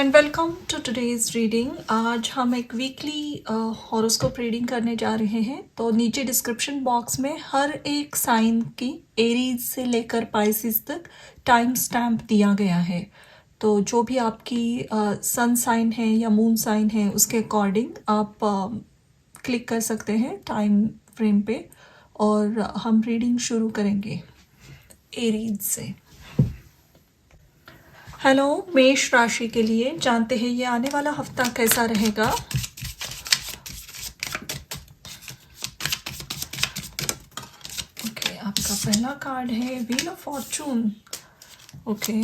And welcome to today's reading. आज हम एक वीकली हॉरोस्कोप रीडिंग करने जा रहे हैं। तो नीचे डिस्क्रिप्शन बॉक्स में हर एक साइन की एरीज से लेकर पाइसिस तक टाइम स्टैम्प दिया गया है। तो जो भी आपकी सन साइन है या मून साइन है उसके अकॉर्डिंग आप क्लिक कर सकते हैं टाइम फ्रेम पे और हम रीडिंग शुरू करेंगे एरीज से। हेलो, मेष राशि के लिए जानते हैं ये आने वाला हफ्ता कैसा रहेगा। ओके, आपका पहला कार्ड है wheel of Fortune. Okay,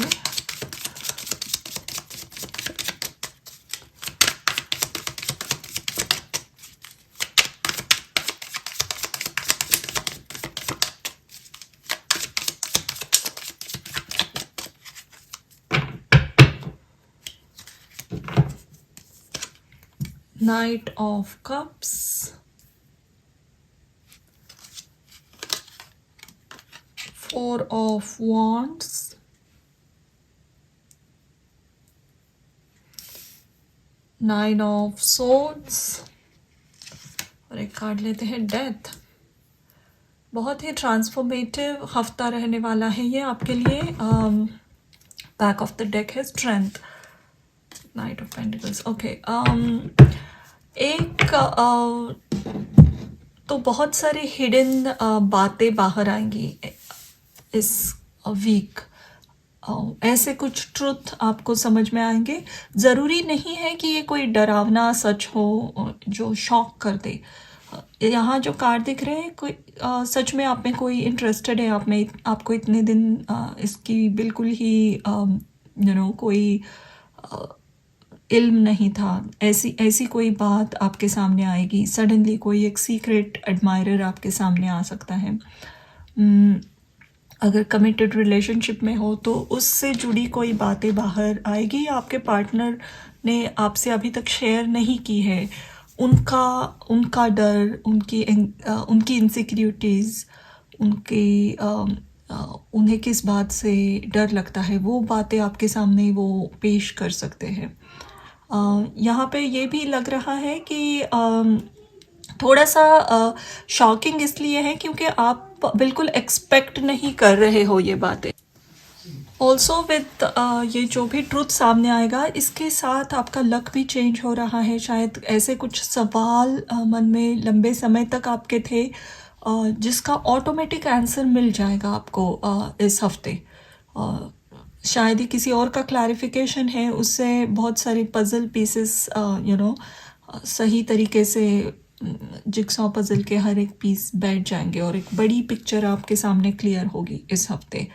night of cups, four of wands, nine of swords और एक कार्ड लेते हैं डेथ। बहुत ही ट्रांसफॉर्मेटिव हफ्ता रहने वाला है ये आपके लिए। बैक ऑफ द डेक है strength, night of pentacles. Okay, एक तो बहुत सारे हिडन बातें बाहर आएंगी इस वीक। ऐसे कुछ ट्रुथ आपको समझ में आएंगे। ज़रूरी नहीं है कि ये कोई डरावना सच हो जो शॉक कर दे। यहाँ जो कार्ड दिख रहे हैं कोई सच में आप में कोई इंटरेस्टेड है, आप में आपको इतने दिन इसकी बिल्कुल ही कोई इल्म नहीं था। ऐसी कोई बात आपके सामने आएगी। सडनली कोई एक सीक्रेट एडमायरर आपके सामने आ सकता है। अगर कमिटेड रिलेशनशिप में हो तो उससे जुड़ी कोई बातें बाहर आएगी। आपके पार्टनर ने आपसे अभी तक शेयर नहीं की है उनका डर, उनकी इनसिक्योरिटीज़, उन्हें किस बात से डर लगता है, वो बातें आपके सामने वो पेश कर सकते हैं। यहाँ पे ये भी लग रहा है कि थोड़ा सा शॉकिंग इसलिए है क्योंकि आप बिल्कुल एक्सपेक्ट नहीं कर रहे हो ये बातें। ऑल्सो विद ये जो भी ट्रुथ सामने आएगा इसके साथ आपका लक भी चेंज हो रहा है। शायद ऐसे कुछ सवाल मन में लंबे समय तक आपके थे जिसका ऑटोमेटिक आंसर मिल जाएगा आपको इस हफ्ते। शायद ही किसी और का क्लैरिफिकेशन है, उससे बहुत सारे पजल पीसेस सही तरीके से जिक्सॉ पजल के हर एक पीस बैठ जाएंगे और एक बड़ी पिक्चर आपके सामने क्लियर होगी इस हफ्ते।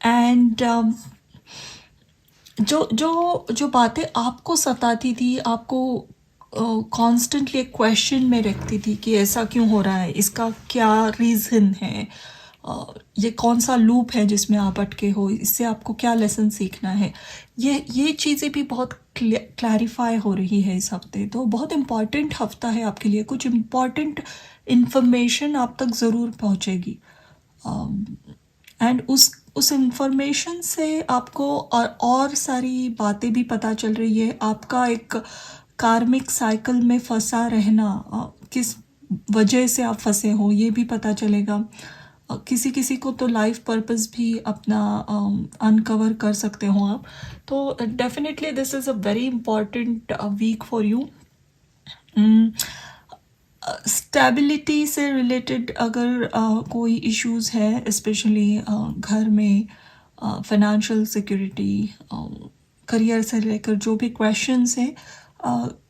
एंड जो बातें आपको सताती थी, आपको कॉन्स्टेंटली एक क्वेश्चन में रखती थी कि ऐसा क्यों हो रहा है, इसका क्या रीज़न है, ये कौन सा लूप है जिसमें आप अटके हो, इससे आपको क्या लेसन सीखना है, ये चीज़ें भी बहुत क्लैरिफाई हो रही है इस हफ्ते। तो बहुत इम्पॉर्टेंट हफ्ता है आपके लिए। कुछ इम्पॉर्टेंट इन्फॉर्मेशन आप तक ज़रूर पहुँचेगी एंड उस इंफॉर्मेशन से आपको और सारी बातें भी पता चल रही है। आपका एक कार्मिक साइकिल में फंसा रहना, किस वजह से आप फंसे हो ये भी पता चलेगा। किसी को तो लाइफ पर्पस भी अपना अनकवर कर सकते हो आप। तो definitely this is a very important week for you. Stability से रिलेटेड अगर कोई इश्यूज़ है, स्पेशली घर में फाइनेंशियल सिक्योरिटी, करियर से लेकर जो भी क्वेश्चंस हैं,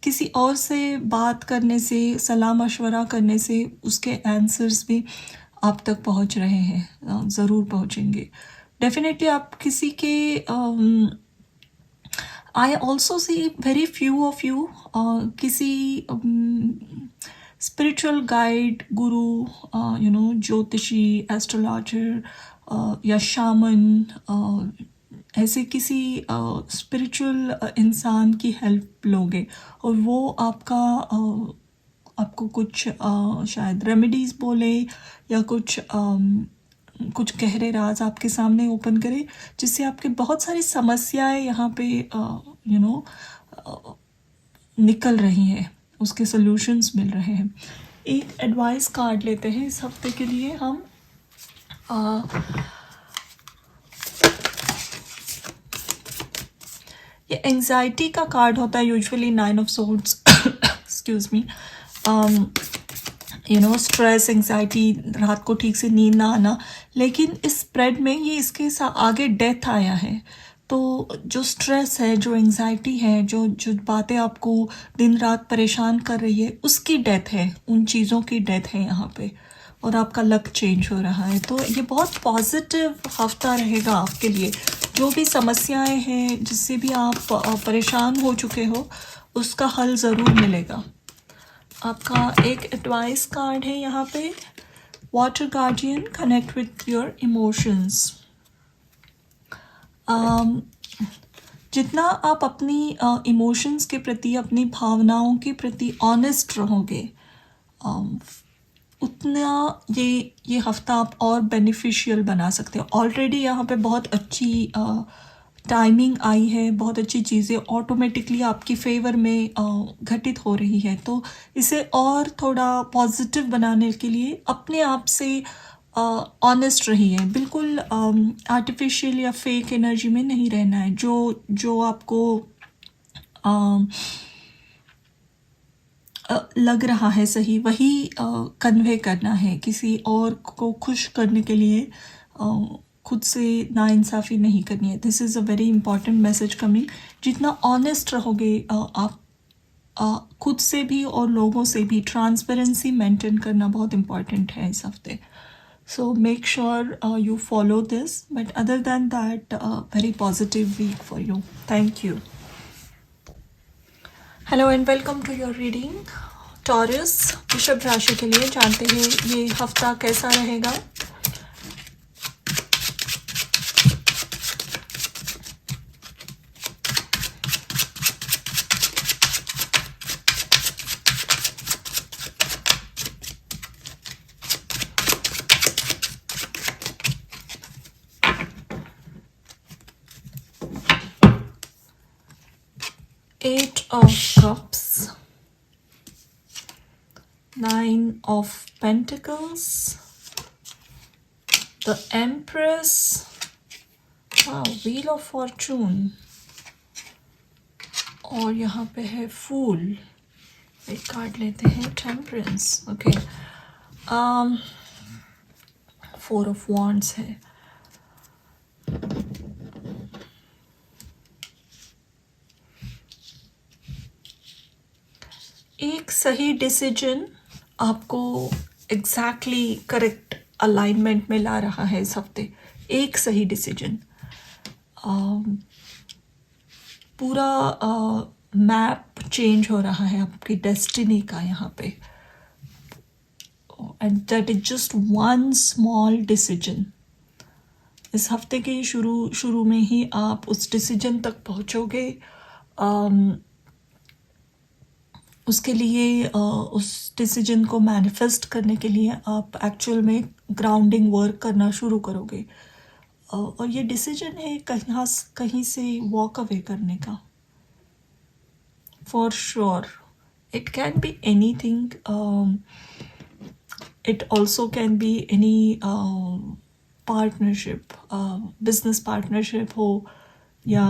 किसी और से बात करने से, सलाह मशवरा करने से उसके आंसर्स भी आप तक पहुंच रहे हैं, ज़रूर पहुंचेंगे। डेफिनेटली आप किसी के I also see very few of you किसी स्पिरिचुअल गाइड, गुरु, ज्योतिषी, एस्ट्रोलॉजर या शामन, ऐसे किसी स्पिरिचुअल इंसान की हेल्प लोगे और वो आपको कुछ शायद रेमेडीज़ बोले या कुछ कुछ गहरे राज आपके सामने ओपन करे, जिससे आपकी बहुत सारी समस्याएं यहाँ पे यू नो निकल रही हैं, उसके सॉल्यूशंस मिल रहे हैं। एक एडवाइस कार्ड लेते हैं इस हफ्ते के लिए हम। अ, ये एंजाइटी का कार्ड होता है usually, 9 of swords. Excuse me. Stress, anxiety, रात को ठीक से नींद ना आना, लेकिन इस स्प्रेड में ये इसके आगे डेथ आया है। तो जो स्ट्रेस है, जो एंजाइटी है, जो जो बातें आपको दिन रात परेशान कर रही है, उसकी डेथ है, उन चीज़ों की डेथ है यहाँ पे, और आपका लक चेंज हो रहा है। तो ये बहुत पॉजिटिव हफ्ता रहेगा आपके लिए। जो भी समस्याएं हैं, जिससे भी आप परेशान हो चुके हो, उसका हल ज़रूर मिलेगा। आपका एक एडवाइस कार्ड है यहाँ पे, water guardian, connect with your emotions. जितना आप अपनी इमोशंस के प्रति, अपनी भावनाओं के प्रति ऑनेस्ट रहोगे, उतना ये हफ्ता आप और बेनिफिशियल बना सकते हो। ऑलरेडी यहाँ पे बहुत अच्छी टाइमिंग आई है, बहुत अच्छी चीज़ें ऑटोमेटिकली आपकी फेवर में घटित हो रही है। तो इसे और थोड़ा पॉजिटिव बनाने के लिए अपने आप से ऑनेस्ट रहिए। बिल्कुल आर्टिफिशियल या फेक एनर्जी में नहीं रहना है। जो आपको लग रहा है सही, वही कन्वे करना है। किसी और को खुश करने के लिए खुद से नाइंसाफ़ी नहीं करनी है। This is a very important message coming. जितना ऑनेस्ट रहोगे आप खुद से भी और लोगों से भी, ट्रांसपेरेंसी मेंटेन करना बहुत इम्पॉर्टेंट है इस हफ्ते। So make sure you follow this. But other than that, very positive week for you. Thank you. Hello and welcome to your reading. Taurus, वृषभ राशि के लिए जानते हैं ये हफ्ता कैसा रहेगा। Eight of Cups, 9 of Pentacles, the Empress, wow, Wheel of Fortune, और यहाँ पे है Fool। एक कार्ड लेते हैं, Temperance, ओके। 4 of Wands है। एक सही डिसीजन आपको एग्जैक्टली करेक्ट अलाइनमेंट में ला रहा है इस हफ्ते। एक सही डिसीजन, पूरा मैप चेंज हो रहा है आपकी डेस्टिनी का यहाँ पे, and that is just one small decision. इस हफ्ते के शुरू में ही आप उस डिसीजन तक पहुँचोगे। उसके लिए उस डिसीजन को मैनिफेस्ट करने के लिए आप एक्चुअल में ग्राउंडिंग वर्क करना शुरू करोगे। और ये डिसीजन है कहीं से वॉक अवे करने का, for sure. It can be anything, it also can be any partnership, business partnership हो, या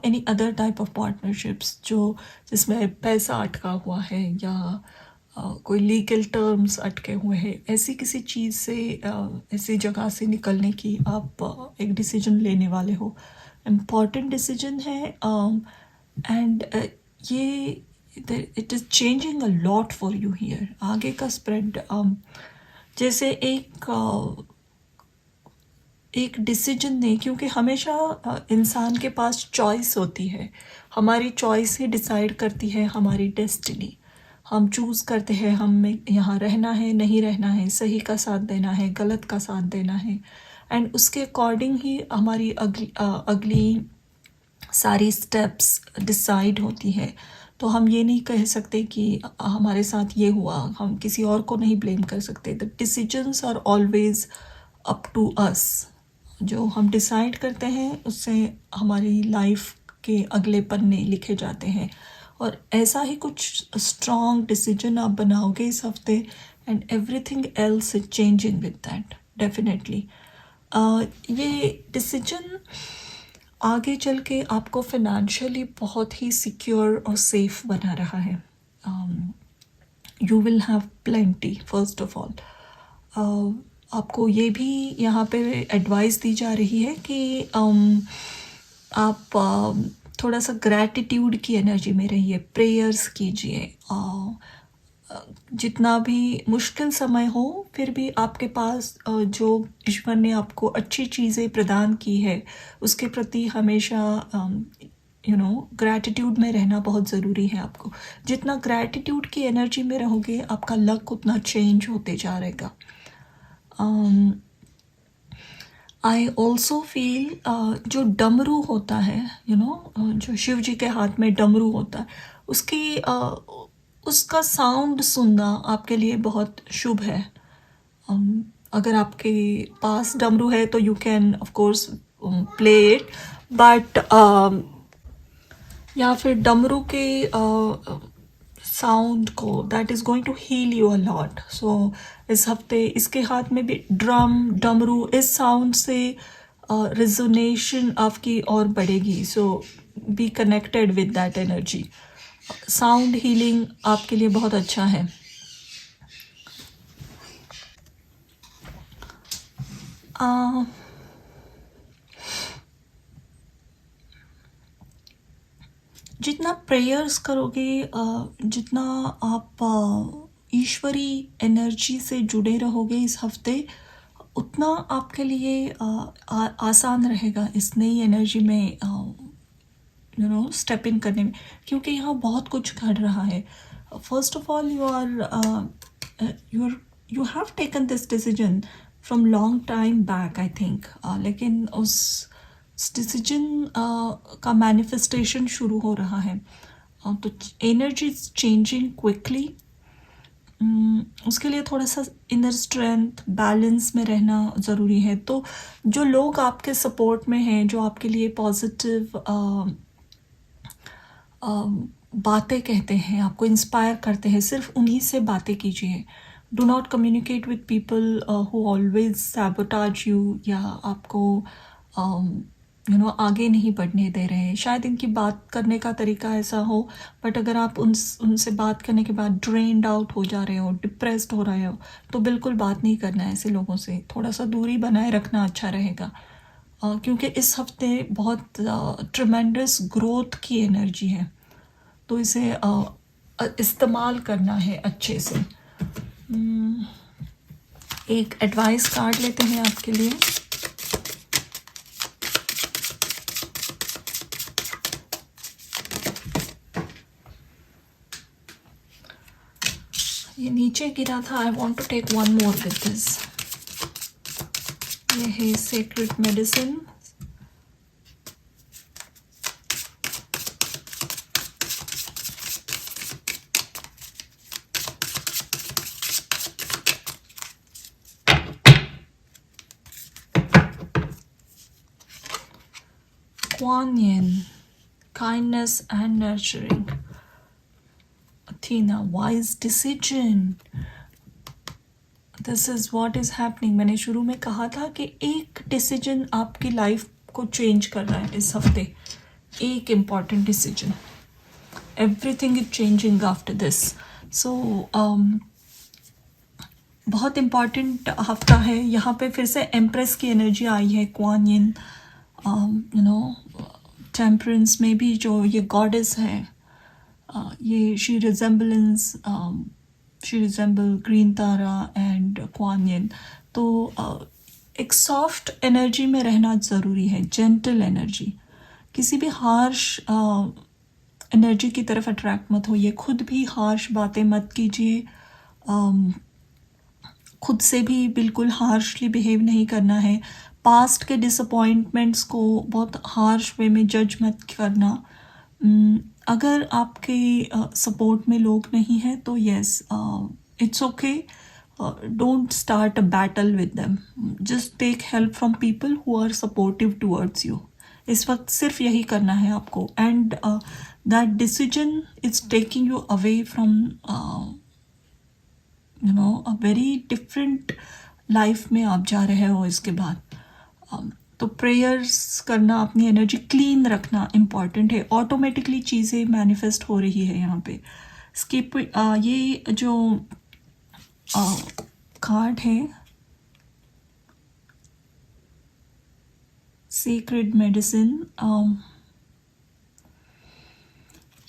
any other type of partnerships जिसमें पैसा अटका हुआ है, या कोई लीगल टर्म्स अटके हुए हैं। ऐसी किसी चीज़ से, ऐसी जगह से निकलने की आप एक डिसीजन लेने वाले हो। इम्पॉर्टेंट डिसीजन है, एंड ये it is changing a lot for you here. आगे का स्प्रेड जैसे एक डिसीजन नहीं, क्योंकि हमेशा इंसान के पास चॉइस होती है। हमारी चॉइस ही डिसाइड करती है हमारी डेस्टिनी। हम चूज़ करते हैं हमें यहाँ रहना है, नहीं रहना है, सही का साथ देना है, गलत का साथ देना है, एंड उसके अकॉर्डिंग ही हमारी अगली सारी स्टेप्स डिसाइड होती है। तो हम ये नहीं कह सकते कि हमारे साथ ये हुआ, हम किसी और को नहीं ब्लेम कर सकते। The decisions are always up to us. जो हम डिसाइड करते हैं उससे हमारी लाइफ के अगले पन्ने लिखे जाते हैं, और ऐसा ही कुछ स्ट्रॉन्ग डिसीजन आप बनाओगे इस हफ्ते, and everything else is changing with that definitely. ये डिसीजन आगे चल के आपको फिनेंशियली बहुत ही सिक्योर और सेफ बना रहा है। You will have plenty first of all. आपको ये भी यहाँ पे एडवाइस दी जा रही है कि आप थोड़ा सा ग्रैटिट्यूड की एनर्जी में रहिए, प्रेयर्स कीजिए। जितना भी मुश्किल समय हो फिर भी आपके पास जो ईश्वर ने आपको अच्छी चीज़ें प्रदान की है उसके प्रति हमेशा ग्रैटिट्यूड में रहना बहुत ज़रूरी है। आपको जितना ग्रैटिट्यूड की एनर्जी में रहोगे आपका लक उतना चेंज होते जा रहेगा। आई ऑल्सो फील जो डमरू होता है जो शिव जी के हाथ में डमरू होता है उसका साउंड सुनना आपके लिए बहुत शुभ है। अगर आपके पास डमरू है तो you can of course play it, but या फिर डमरू के साउंड को that is going to heal you a lot. So इस हफ्ते इसके हाथ में भी ड्रम डमरू, इस साउंड से रिजोनेशन आपकी और बढ़ेगी। So be connected with that energy. Sound healing आपके लिए बहुत अच्छा है। जितना प्रेयर्स करोगे, जितना आप ईश्वरी एनर्जी से जुड़े रहोगे इस हफ्ते, उतना आपके लिए आसान रहेगा इस नई एनर्जी में स्टेप इन करने में, क्योंकि यहाँ बहुत कुछ घट रहा है। First of all you have taken this decision from long time back I think, लेकिन उस डिसीजन का मैनिफेस्टेशन शुरू हो रहा है। तो एनर्जी इज चेंजिंग क्विकली। उसके लिए थोड़ा सा इनर स्ट्रेंथ, बैलेंस में रहना ज़रूरी है। तो जो लोग आपके सपोर्ट में हैं, जो आपके लिए पॉजिटिव बातें कहते हैं, आपको इंस्पायर करते हैं, सिर्फ उन्हीं से बातें कीजिए। Do not communicate with people who always sabotage you, या आपको आगे नहीं बढ़ने दे रहे हैं। शायद इनकी बात करने का तरीका ऐसा हो, बट अगर आप उनसे बात करने के बाद ड्रेन्ड आउट हो जा रहे हो, डिप्रेस्ड हो रहे हो, तो बिल्कुल बात नहीं करना है ऐसे लोगों से। थोड़ा सा दूरी बनाए रखना अच्छा रहेगा, क्योंकि इस हफ्ते बहुत ट्रमेंडस ग्रोथ की एनर्जी है, तो इसे इस्तेमाल करना है अच्छे से। एक एडवाइस कार्ड लेते हैं आपके लिए। ये नीचे गिरा था। I want to take one more with this. ये है secret medicine. Kuan Yin, kindness and nurturing. Athena, wise decision. This is what is happening. मैंने शुरू में कहा था कि एक डिसीजन आपकी लाइफ को चेंज कर रहा है इस हफ्ते, एक important decision. Everything is changing after this. So बहुत इम्पॉर्टेंट हफ्ता है। यहाँ पे फिर से एम्प्रेस की एनर्जी आई है। क्वान यिन, टेम्परेंस में भी जो ये गॉडेस है, ये she resemble green Tara and Quan Yin. तो एक सॉफ्ट एनर्जी में रहना ज़रूरी है, जेंटल एनर्जी। किसी भी हार्श एनर्जी की तरफ अट्रैक्ट मत होइए। खुद भी हार्श बातें मत कीजिए। खुद से भी बिल्कुल हार्शली बिहेव नहीं करना है। पास्ट के डिसअपॉइंटमेंट्स को बहुत हार्श वे में जज मत करना। अगर आपके सपोर्ट में लोग नहीं हैं तो yes, it's okay, don't start a battle with them, just take help from people who are supportive towards you. इस वक्त सिर्फ यही करना है आपको, and that decision is taking you away from a very different life में आप जा रहे हो इसके बाद। तो प्रेयर्स करना, अपनी एनर्जी क्लीन रखना इम्पॉर्टेंट है। ऑटोमेटिकली चीज़ें मैनिफेस्ट हो रही है यहाँ पे। स्किप ये जो कार्ड है सीक्रेट मेडिसिन,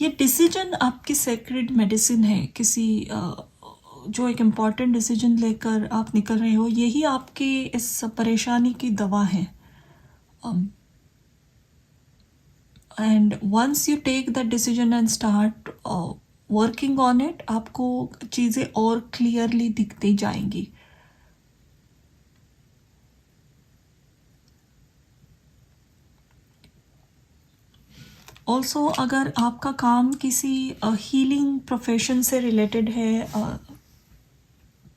ये डिसीजन आपकी सीक्रेट मेडिसिन है। किसी जो एक इम्पॉर्टेंट डिसीजन लेकर आप निकल रहे हो, यही आपकी इस परेशानी की दवा है। And once you take that decision and start working on it, आपको चीज़ें और क्लियरली दिखती जाएंगी। ऑल्सो अगर आपका काम किसी हीलिंग प्रोफेशन से रिलेटेड है,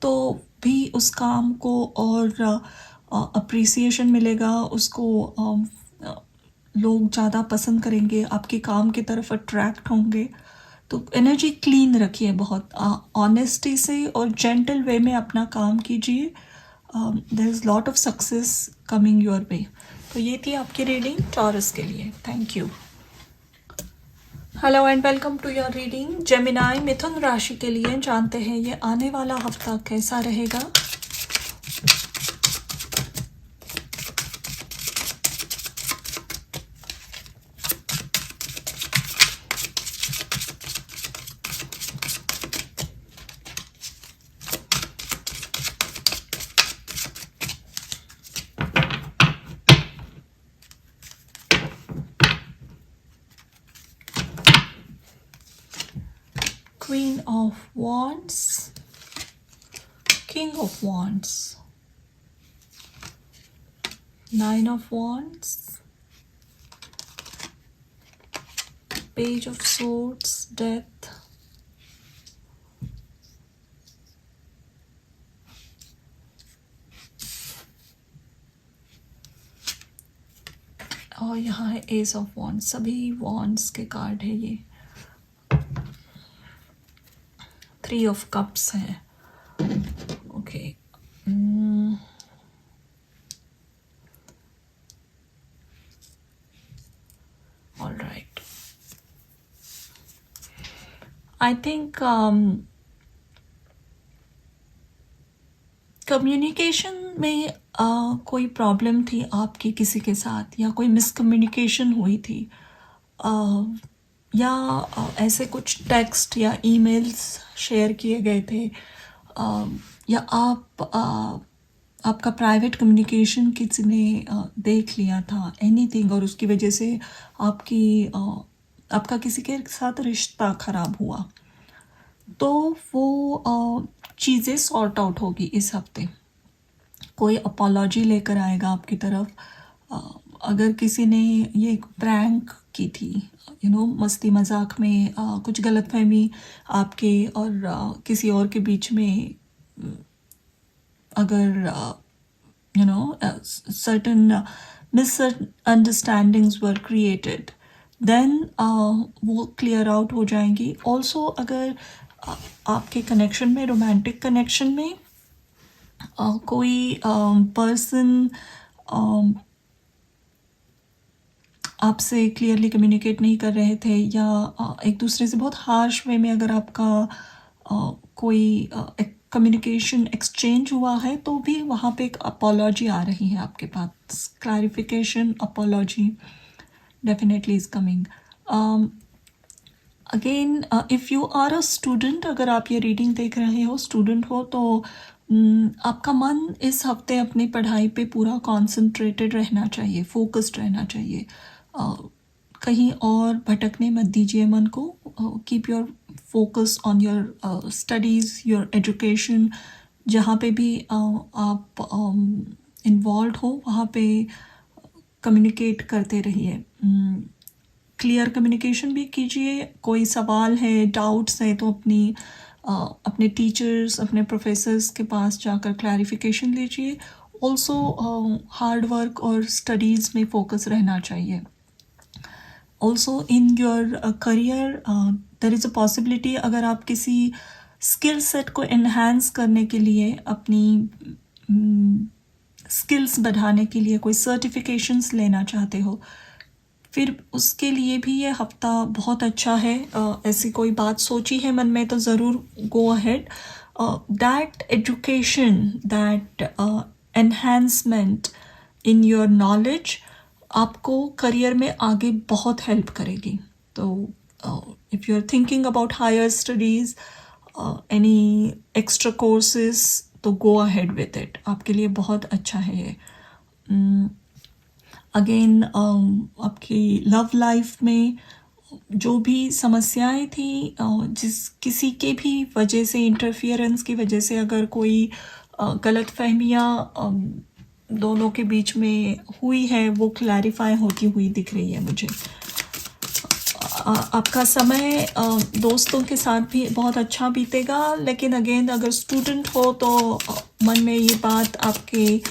तो भी उस काम को और अप्रिसिएशन मिलेगा, उसको लोग ज़्यादा पसंद करेंगे, आपके काम की तरफ अट्रैक्ट होंगे। तो एनर्जी क्लीन रखिए, बहुत ऑनेस्टी से और जेंटल वे में अपना काम कीजिए। There is lot of success coming your way. तो ये थी आपकी रीडिंग टॉरस के लिए। Thank you. Hello and welcome to your reading Gemini, मिथुन राशि के लिए। जानते हैं ये आने वाला हफ्ता कैसा रहेगा। Queen of Wands, King of Wands, Nine of Wands, Page of Swords, Death, और यहाँ है Ace of Wands। सभी Wands के कार्ड है ये। Three of Cups है। Okay, all right. I think communication में कोई प्रॉब्लम थी आपकी किसी के साथ, या कोई मिसकम्युनिकेशन हुई थी, या ऐसे कुछ टेक्स्ट या ईमेल्स शेयर किए गए थे, या आपका प्राइवेट कम्युनिकेशन किसी ने देख लिया था, एनीथिंग, और उसकी वजह से आपका किसी के साथ रिश्ता ख़राब हुआ, तो वो चीज़ें सॉर्ट आउट होगी इस हफ्ते। कोई अपॉलॉजी लेकर आएगा आपकी तरफ। अगर किसी ने ये एक प्रैंक की थी, मस्ती मजाक में कुछ गलतफहमी आपके और किसी और के बीच में, अगर certain misunderstandings were created, then वो क्लियर आउट हो जाएंगी। ऑल्सो अगर आपके कनेक्शन में, रोमांटिक कनेक्शन में, कोई पर्सन आपसे क्लियरली कम्युनिकेट नहीं कर रहे थे, या एक दूसरे से बहुत हार्श वे में अगर आपका कोई कम्युनिकेशन एक्सचेंज हुआ है, तो भी वहाँ पे एक अपॉलॉजी आ रही है आपके पास। Clarification, apology definitely is coming. Again, if you are a student, अगर आप ये रीडिंग देख रहे हो, स्टूडेंट हो, तो आपका मन इस हफ्ते अपनी पढ़ाई पे पूरा कॉन्सेंट्रेटेड रहना चाहिए, फोकस्ड रहना चाहिए। कहीं और भटकने मत दीजिए मन को। Keep your focus on your studies, your education. जहाँ पे भी आप इन्वॉल्व हो, वहाँ पे कम्युनिकेट करते रहिए, क्लियर कम्युनिकेशन भी कीजिए। कोई सवाल है, डाउट्स है तो अपने टीचर्स, अपने प्रोफेसर्स के पास जाकर क्लैरिफिकेशन लीजिए। ऑल्सो हार्ड वर्क और स्टडीज़ में फोकस रहना चाहिए। Also in your career there is a possibility, अगर आप किसी स्किल सेट को एनहांस करने के लिए, अपनी स्किल्स बढ़ाने के लिए कोई सर्टिफिकेशंस लेना चाहते हो, फिर उसके लिए भी ये हफ्ता बहुत अच्छा है। ऐसी कोई बात सोची है मन में तो ज़रूर go ahead. That education, that enhancement in your knowledge आपको करियर में आगे बहुत हेल्प करेगी। तो if you are thinking about higher studies, any extra courses, तो गो अहेड विद इट, आपके लिए बहुत अच्छा है ये। अगेन आपकी लव लाइफ में जो भी समस्याएं थी, जिस किसी के भी वजह से, इंटरफियरेंस की वजह से अगर कोई गलत फहमियाँ दोनों के बीच में हुई है, वो क्लैरिफाई होती हुई दिख रही है मुझे। आपका समय दोस्तों के साथ भी बहुत अच्छा बीतेगा, लेकिन अगेन अगर स्टूडेंट हो तो मन में ये बात आपके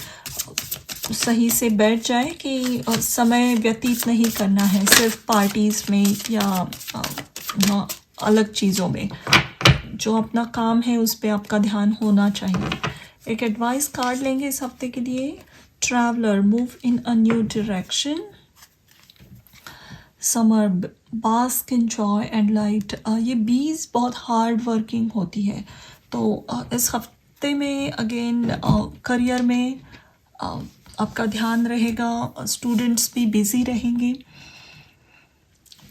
सही से बैठ जाए कि समय व्यतीत नहीं करना है सिर्फ पार्टीज़ में या अलग चीज़ों में। जो अपना काम है उस पर आपका ध्यान होना चाहिए। एक एडवाइस कार्ड लेंगे इस हफ्ते के लिए। Traveller, move in a new direction. Summer, bask in joy and light. ये बीज बहुत हार्ड वर्किंग होती है, तो इस हफ्ते में अगेन करियर में आपका ध्यान रहेगा। स्टूडेंट्स भी बिजी रहेंगे।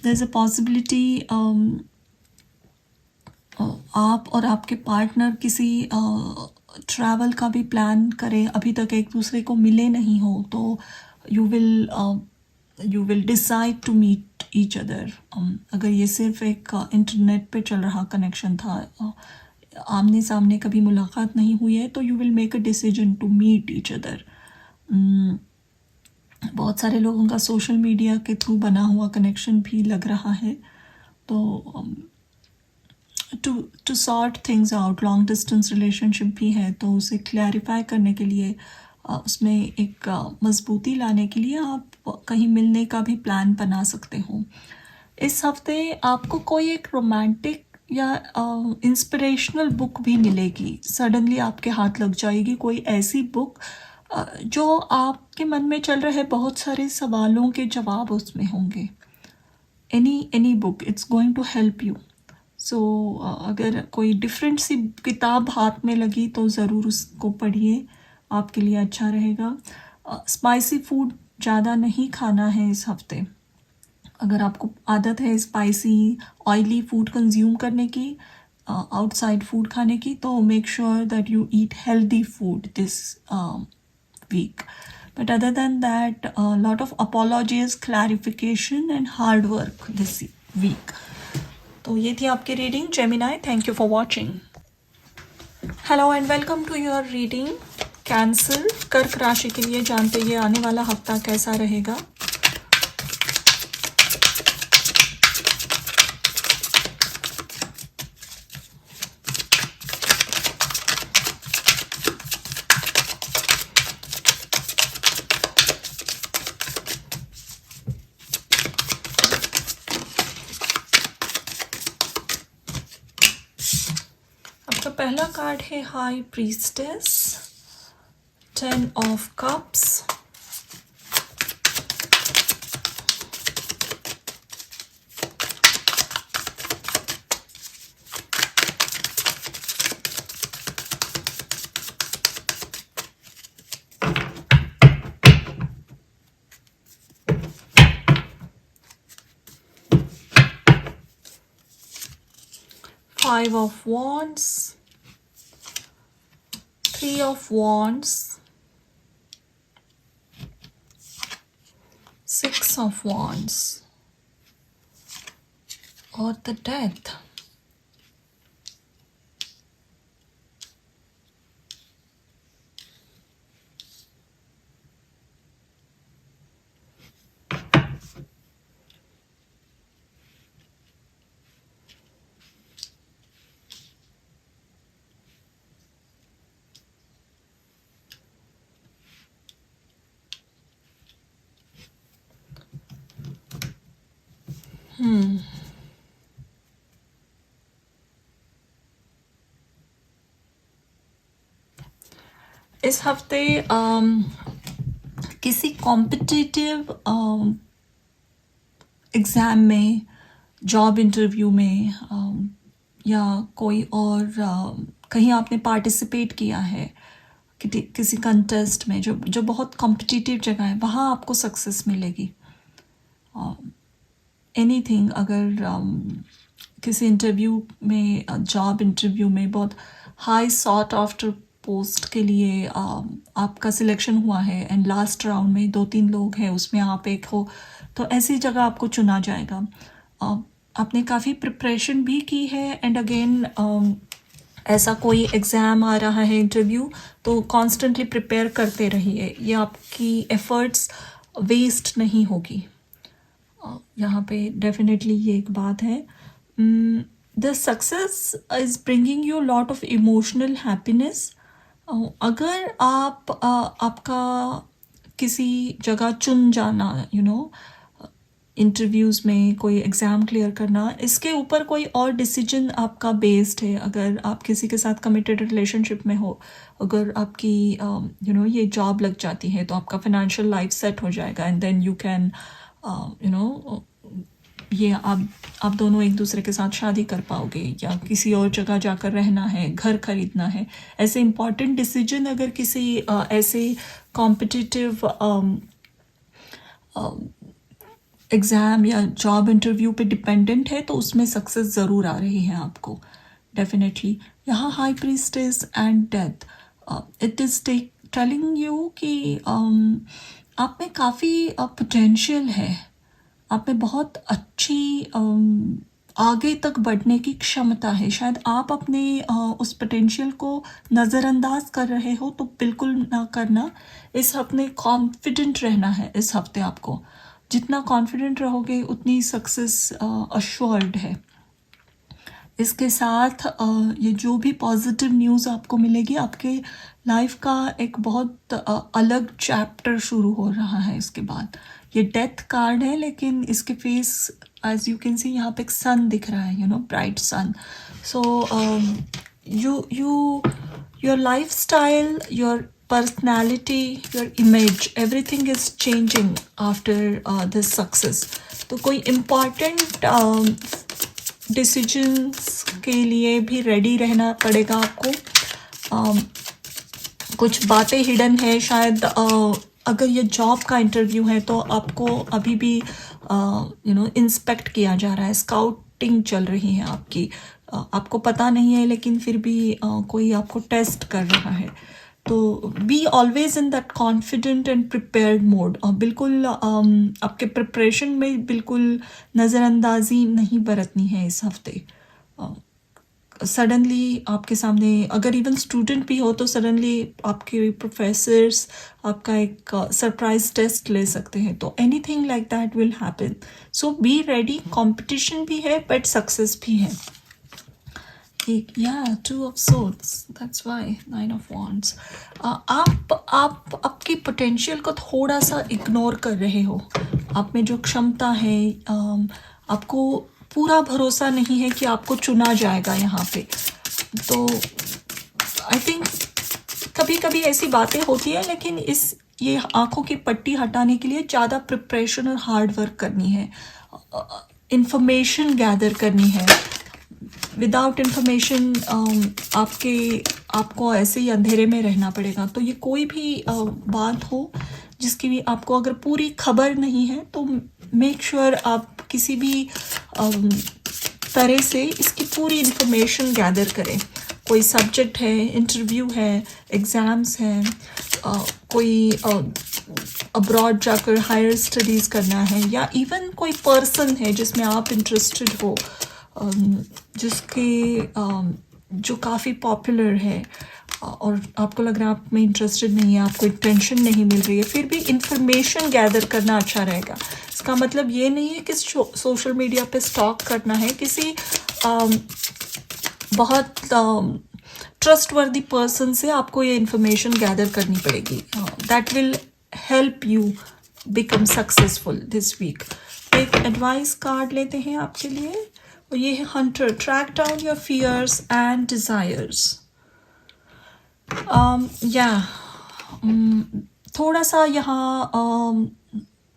देयर इज़ अ पॉसिबिलिटी आप और आपके पार्टनर किसी ट्रैवल का भी प्लान करें। अभी तक एक दूसरे को मिले नहीं हो तो you will decide to meet each other. अगर ये सिर्फ एक इंटरनेट पे चल रहा कनेक्शन था, आमने सामने कभी मुलाकात नहीं हुई है, तो you will make a decision to meet each other. बहुत सारे लोगों का सोशल मीडिया के थ्रू बना हुआ कनेक्शन भी लग रहा है, तो to sort things out, long distance relationship भी है तो उसे क्लैरिफाई करने के लिए, उसमें एक मजबूती लाने के लिए आप कहीं मिलने का भी प्लान बना सकते हो। इस हफ्ते आपको कोई एक रोमांटिक या इंस्पिरेशनल बुक भी मिलेगी, सडनली आपके हाथ लग जाएगी कोई ऐसी बुक जो आपके मन में चल रहे बहुत सारे सवालों के जवाब उसमें होंगे। Any book, it's going to help you. So अगर कोई डिफरेंट सी किताब हाथ में लगी तो ज़रूर उसको पढ़िए, आपके लिए अच्छा रहेगा। स्पाइसी फूड ज़्यादा नहीं खाना है इस हफ्ते। अगर आपको आदत है स्पाइसी ऑयली फूड कंज्यूम करने की, आउटसाइड फूड खाने की, तो make sure that you eat healthy food this week. But other than that, a lot of apologies, clarification and hard work this week. तो ये थी आपकी reading Gemini. Thank you for watching. Hello and welcome to your reading cancer, कर्क राशि के लिए जानते ये आने वाला हफ्ता कैसा रहेगा। आपका पहला कार्ड है high priestess, 10 of cups, Five of Wands, 3 of Wands, 6 of Wands और the Death। इस हफ्ते किसी कॉम्पिटिटिव एग्ज़ाम में, जॉब इंटरव्यू में, या कोई और कहीं आपने पार्टिसिपेट किया है किसी कंटेस्ट में जो जो बहुत कॉम्पिटिटिव जगह है, वहाँ आपको सक्सेस मिलेगी. एनीथिंग, अगर किसी इंटरव्यू में, जॉब इंटरव्यू में बहुत हाई सॉट आफ्टर पोस्ट के लिए आपका सिलेक्शन हुआ है एंड लास्ट राउंड में 2-3 लोग हैं, उसमें आप एक हो, तो ऐसी जगह आपको चुना जाएगा. आपने काफ़ी प्रिपरेशन भी की है एंड अगेन ऐसा कोई एग्ज़ाम आ रहा है, इंटरव्यू, तो कॉन्स्टेंटली प्रिपेयर करते रहिए. ये आपकी एफ़र्ट्स वेस्ट नहीं होगी. यहाँ पे डेफिनेटली ये एक बात है. The success is bringing you lot of emotional happiness. अगर आपका किसी जगह चुन जाना, इंटरव्यूज़ में कोई एग्ज़ाम क्लियर करना, इसके ऊपर कोई और डिसीजन आपका बेस्ड है. अगर आप किसी के साथ कमिटेड रिलेशनशिप में हो, अगर आपकी ये जॉब लग जाती है, तो आपका फाइनेंशियल लाइफ सेट हो जाएगा एंड देन यू कैन ये आप दोनों एक दूसरे के साथ शादी कर पाओगे, या किसी और जगह जाकर रहना है, घर खरीदना है. ऐसे इम्पॉर्टेंट डिसीजन अगर किसी ऐसे कॉम्पिटिटिव एग्ज़ाम या जॉब इंटरव्यू पे डिपेंडेंट है, तो उसमें सक्सेस ज़रूर आ रही है आपको, डेफिनेटली. यहाँ high priestess and death, it is telling you कि आप में काफ़ी पोटेंशियल है, आप में बहुत अच्छी आगे तक बढ़ने की क्षमता है. शायद आप अपने उस पोटेंशियल को नज़रअंदाज कर रहे हो, तो बिल्कुल ना करना. इस हफ्ते कॉन्फिडेंट रहना है. इस हफ्ते आपको जितना कॉन्फिडेंट रहोगे उतनी सक्सेस अश्योर्ड है. इसके साथ ये जो भी पॉजिटिव न्यूज़ आपको मिलेगी, आपके लाइफ का एक बहुत अलग चैप्टर शुरू हो रहा है. इसके बाद ये डेथ कार्ड है, लेकिन इसके face as you can see यहाँ पे एक सन दिख रहा है, bright sun. So your lifestyle, your personality, your image, everything is changing after this success. तो कोई important decisions के लिए भी ready रहना पड़ेगा आपको. कुछ बातें hidden है शायद. अगर ये जॉब का इंटरव्यू है, तो आपको अभी भी इंस्पेक्ट किया जा रहा है, स्काउटिंग चल रही है आपकी. आपको पता नहीं है, लेकिन फिर भी कोई आपको टेस्ट कर रहा है. तो be always in that confident and prepared mode. और बिल्कुल आपके प्रिपरेशन में बिल्कुल नज़रअंदाजी नहीं बरतनी है इस हफ्ते. सडनली आपके सामने, अगर इवन स्टूडेंट भी हो, तो सडनली आपके प्रोफेसर्स आपका एक सरप्राइज टेस्ट ले सकते हैं. तो anything like that will happen. So be ready. Competition भी है बट सक्सेस भी है. Two of Swords. That's why 9 of Wands. आप आपकी पोटेंशियल को थोड़ा सा इग्नोर कर रहे हो. आप में जो क्षमता है, आपको पूरा भरोसा नहीं है कि आपको चुना जाएगा यहाँ पे. तो आई थिंक कभी कभी ऐसी बातें होती है, लेकिन ये आंखों की पट्टी हटाने के लिए ज़्यादा प्रिपरेशन और हार्ड वर्क करनी है, इंफॉर्मेशन गैदर करनी है. विदाउट इन्फॉर्मेशन आपको ऐसे ही अंधेरे में रहना पड़ेगा. तो ये कोई भी बात हो जिसकी भी आपको अगर पूरी खबर नहीं है, तो मेक श्योर आप किसी भी तरह से इसकी पूरी इन्फॉर्मेशन गैदर करें. कोई सब्जेक्ट है, इंटरव्यू है, एग्ज़ाम्स हैं, कोई अब्रॉड जाकर हायर स्टडीज़ करना है, या इवन कोई पर्सन है जिसमें आप इंटरेस्टेड हो, जिसके जो काफ़ी पॉपुलर है, और आपको लग रहा है आप में इंटरेस्टेड नहीं है, आपको टेंशन नहीं मिल रही है, फिर भी इंफॉर्मेशन गैदर करना अच्छा रहेगा. इसका मतलब ये नहीं है कि सोशल मीडिया पे स्टॉक करना है. किसी बहुत ट्रस्टवर्दी पर्सन से आपको ये इंफॉर्मेशन गैदर करनी पड़ेगी. That will help you become successful this week. पे एक एडवाइस कार्ड लेते हैं आपके लिए, और ये है hunter, track down your fears and desires. या थोड़ा सा यहाँ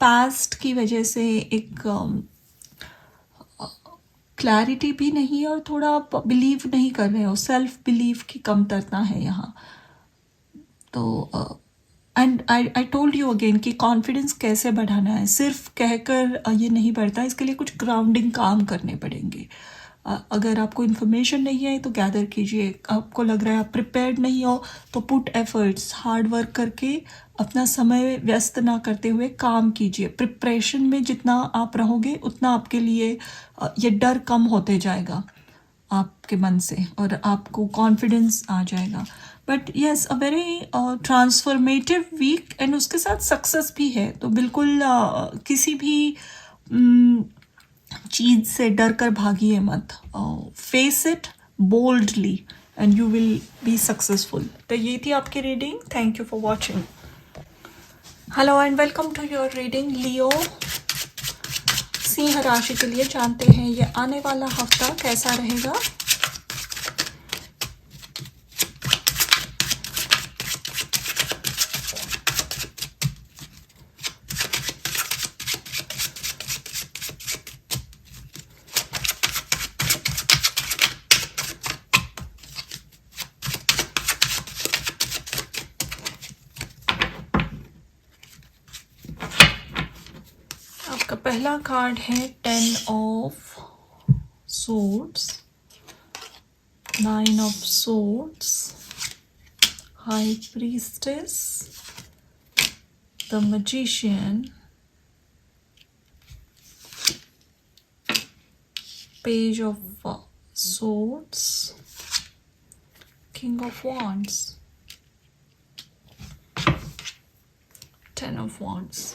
पास्ट की वजह से एक क्लैरिटी भी नहीं है, और थोड़ा आप बिलीव नहीं कर रहे हो, सेल्फ बिलीव की कमतरता है यहाँ। तो and I told you again कि कॉन्फिडेंस कैसे बढ़ाना है, सिर्फ कहकर ये नहीं बढ़ता, इसके लिए कुछ ग्राउंडिंग काम करने पड़ेंगे। अगर आपको इन्फॉर्मेशन नहीं है तो गैदर कीजिए, आपको लग रहा है आप प्रिपेयर्ड नहीं हो तो पुट एफर्ट्स, हार्ड वर्क करके अपना समय व्यस्त ना करते हुए काम कीजिए। प्रिपरेशन में जितना आप रहोगे उतना आपके लिए ये डर कम होते जाएगा आपके मन से, और आपको कॉन्फिडेंस आ जाएगा। But yes, a very transformative week, and उसके साथ सक्सेस भी है। तो बिल्कुल किसी भी चीज़ से डर कर भागिए मत, face it boldly and you will be successful. तो ये थी आपकी reading. Thank you for watching. Hello and welcome to your reading Leo. सिंह राशि के लिए जानते हैं ये आने वाला हफ्ता कैसा रहेगा। आपका पहला कार्ड है 10 of swords, 9 of swords, high priestess, the magician, page of swords, king of wands, 10 of wands.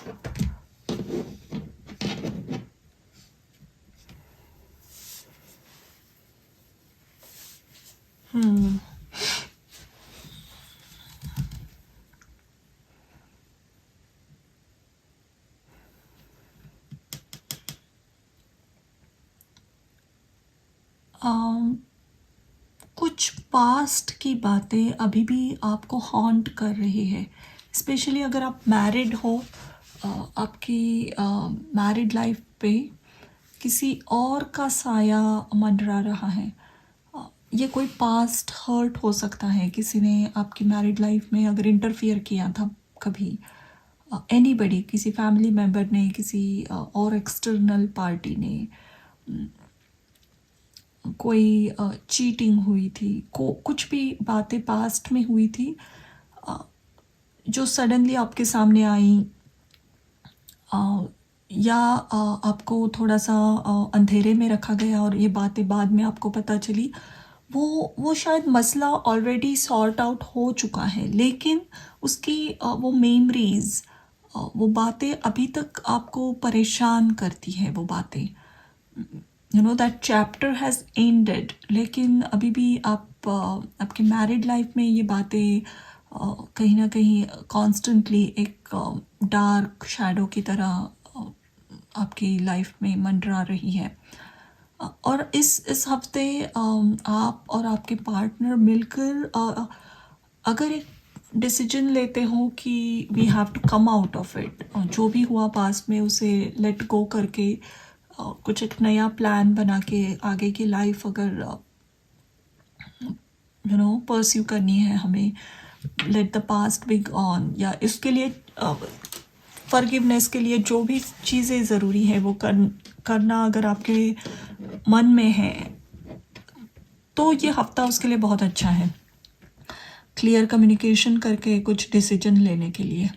कुछ पास्ट की बातें अभी भी आपको हॉन्ट कर रही है, स्पेशली अगर आप मैरिड हो। आपकी मैरिड लाइफ पे किसी और का साया मंडरा रहा है। ये कोई पास्ट हर्ट हो सकता है, किसी ने आपकी मैरिड लाइफ में अगर इंटरफियर किया था कभी, एनीबडी, किसी फैमिली मेम्बर ने, किसी और एक्सटर्नल पार्टी ने, कोई चीटिंग हुई थी, कुछ भी बातें पास्ट में हुई थी जो सडनली आपके सामने आई, या आपको थोड़ा सा अंधेरे में रखा गया और ये बातें बाद में आपको पता चली। वो शायद मसला ऑलरेडी सॉर्ट आउट हो चुका है, लेकिन उसकी वो मेमोरीज, वो बातें अभी तक आपको परेशान करती है। वो बातें, you know, that chapter has ended, लेकिन अभी भी आप आपकी मैरिड लाइफ में ये बातें कहीं ना कहीं कॉन्स्टेंटली एक डार्क शैडो की तरह आपकी लाइफ में मंडरा रही है। और इस हफ्ते आप और आपके पार्टनर मिलकर अगर एक डिसीजन लेते हो कि we have to come out of it, जो भी हुआ पास्ट में उसे लेट गो करके कुछ एक नया प्लान बना के आगे की लाइफ अगर यू नो परस्यू करनी है हमें, let the past be on, या इसके लिए फॉरगिवनेस के लिए जो भी चीज़ें ज़रूरी है वो करना अगर आपके मन में है, तो ये हफ्ता उसके लिए बहुत अच्छा है, क्लियर कम्युनिकेशन करके कुछ डिसीजन लेने के लिए।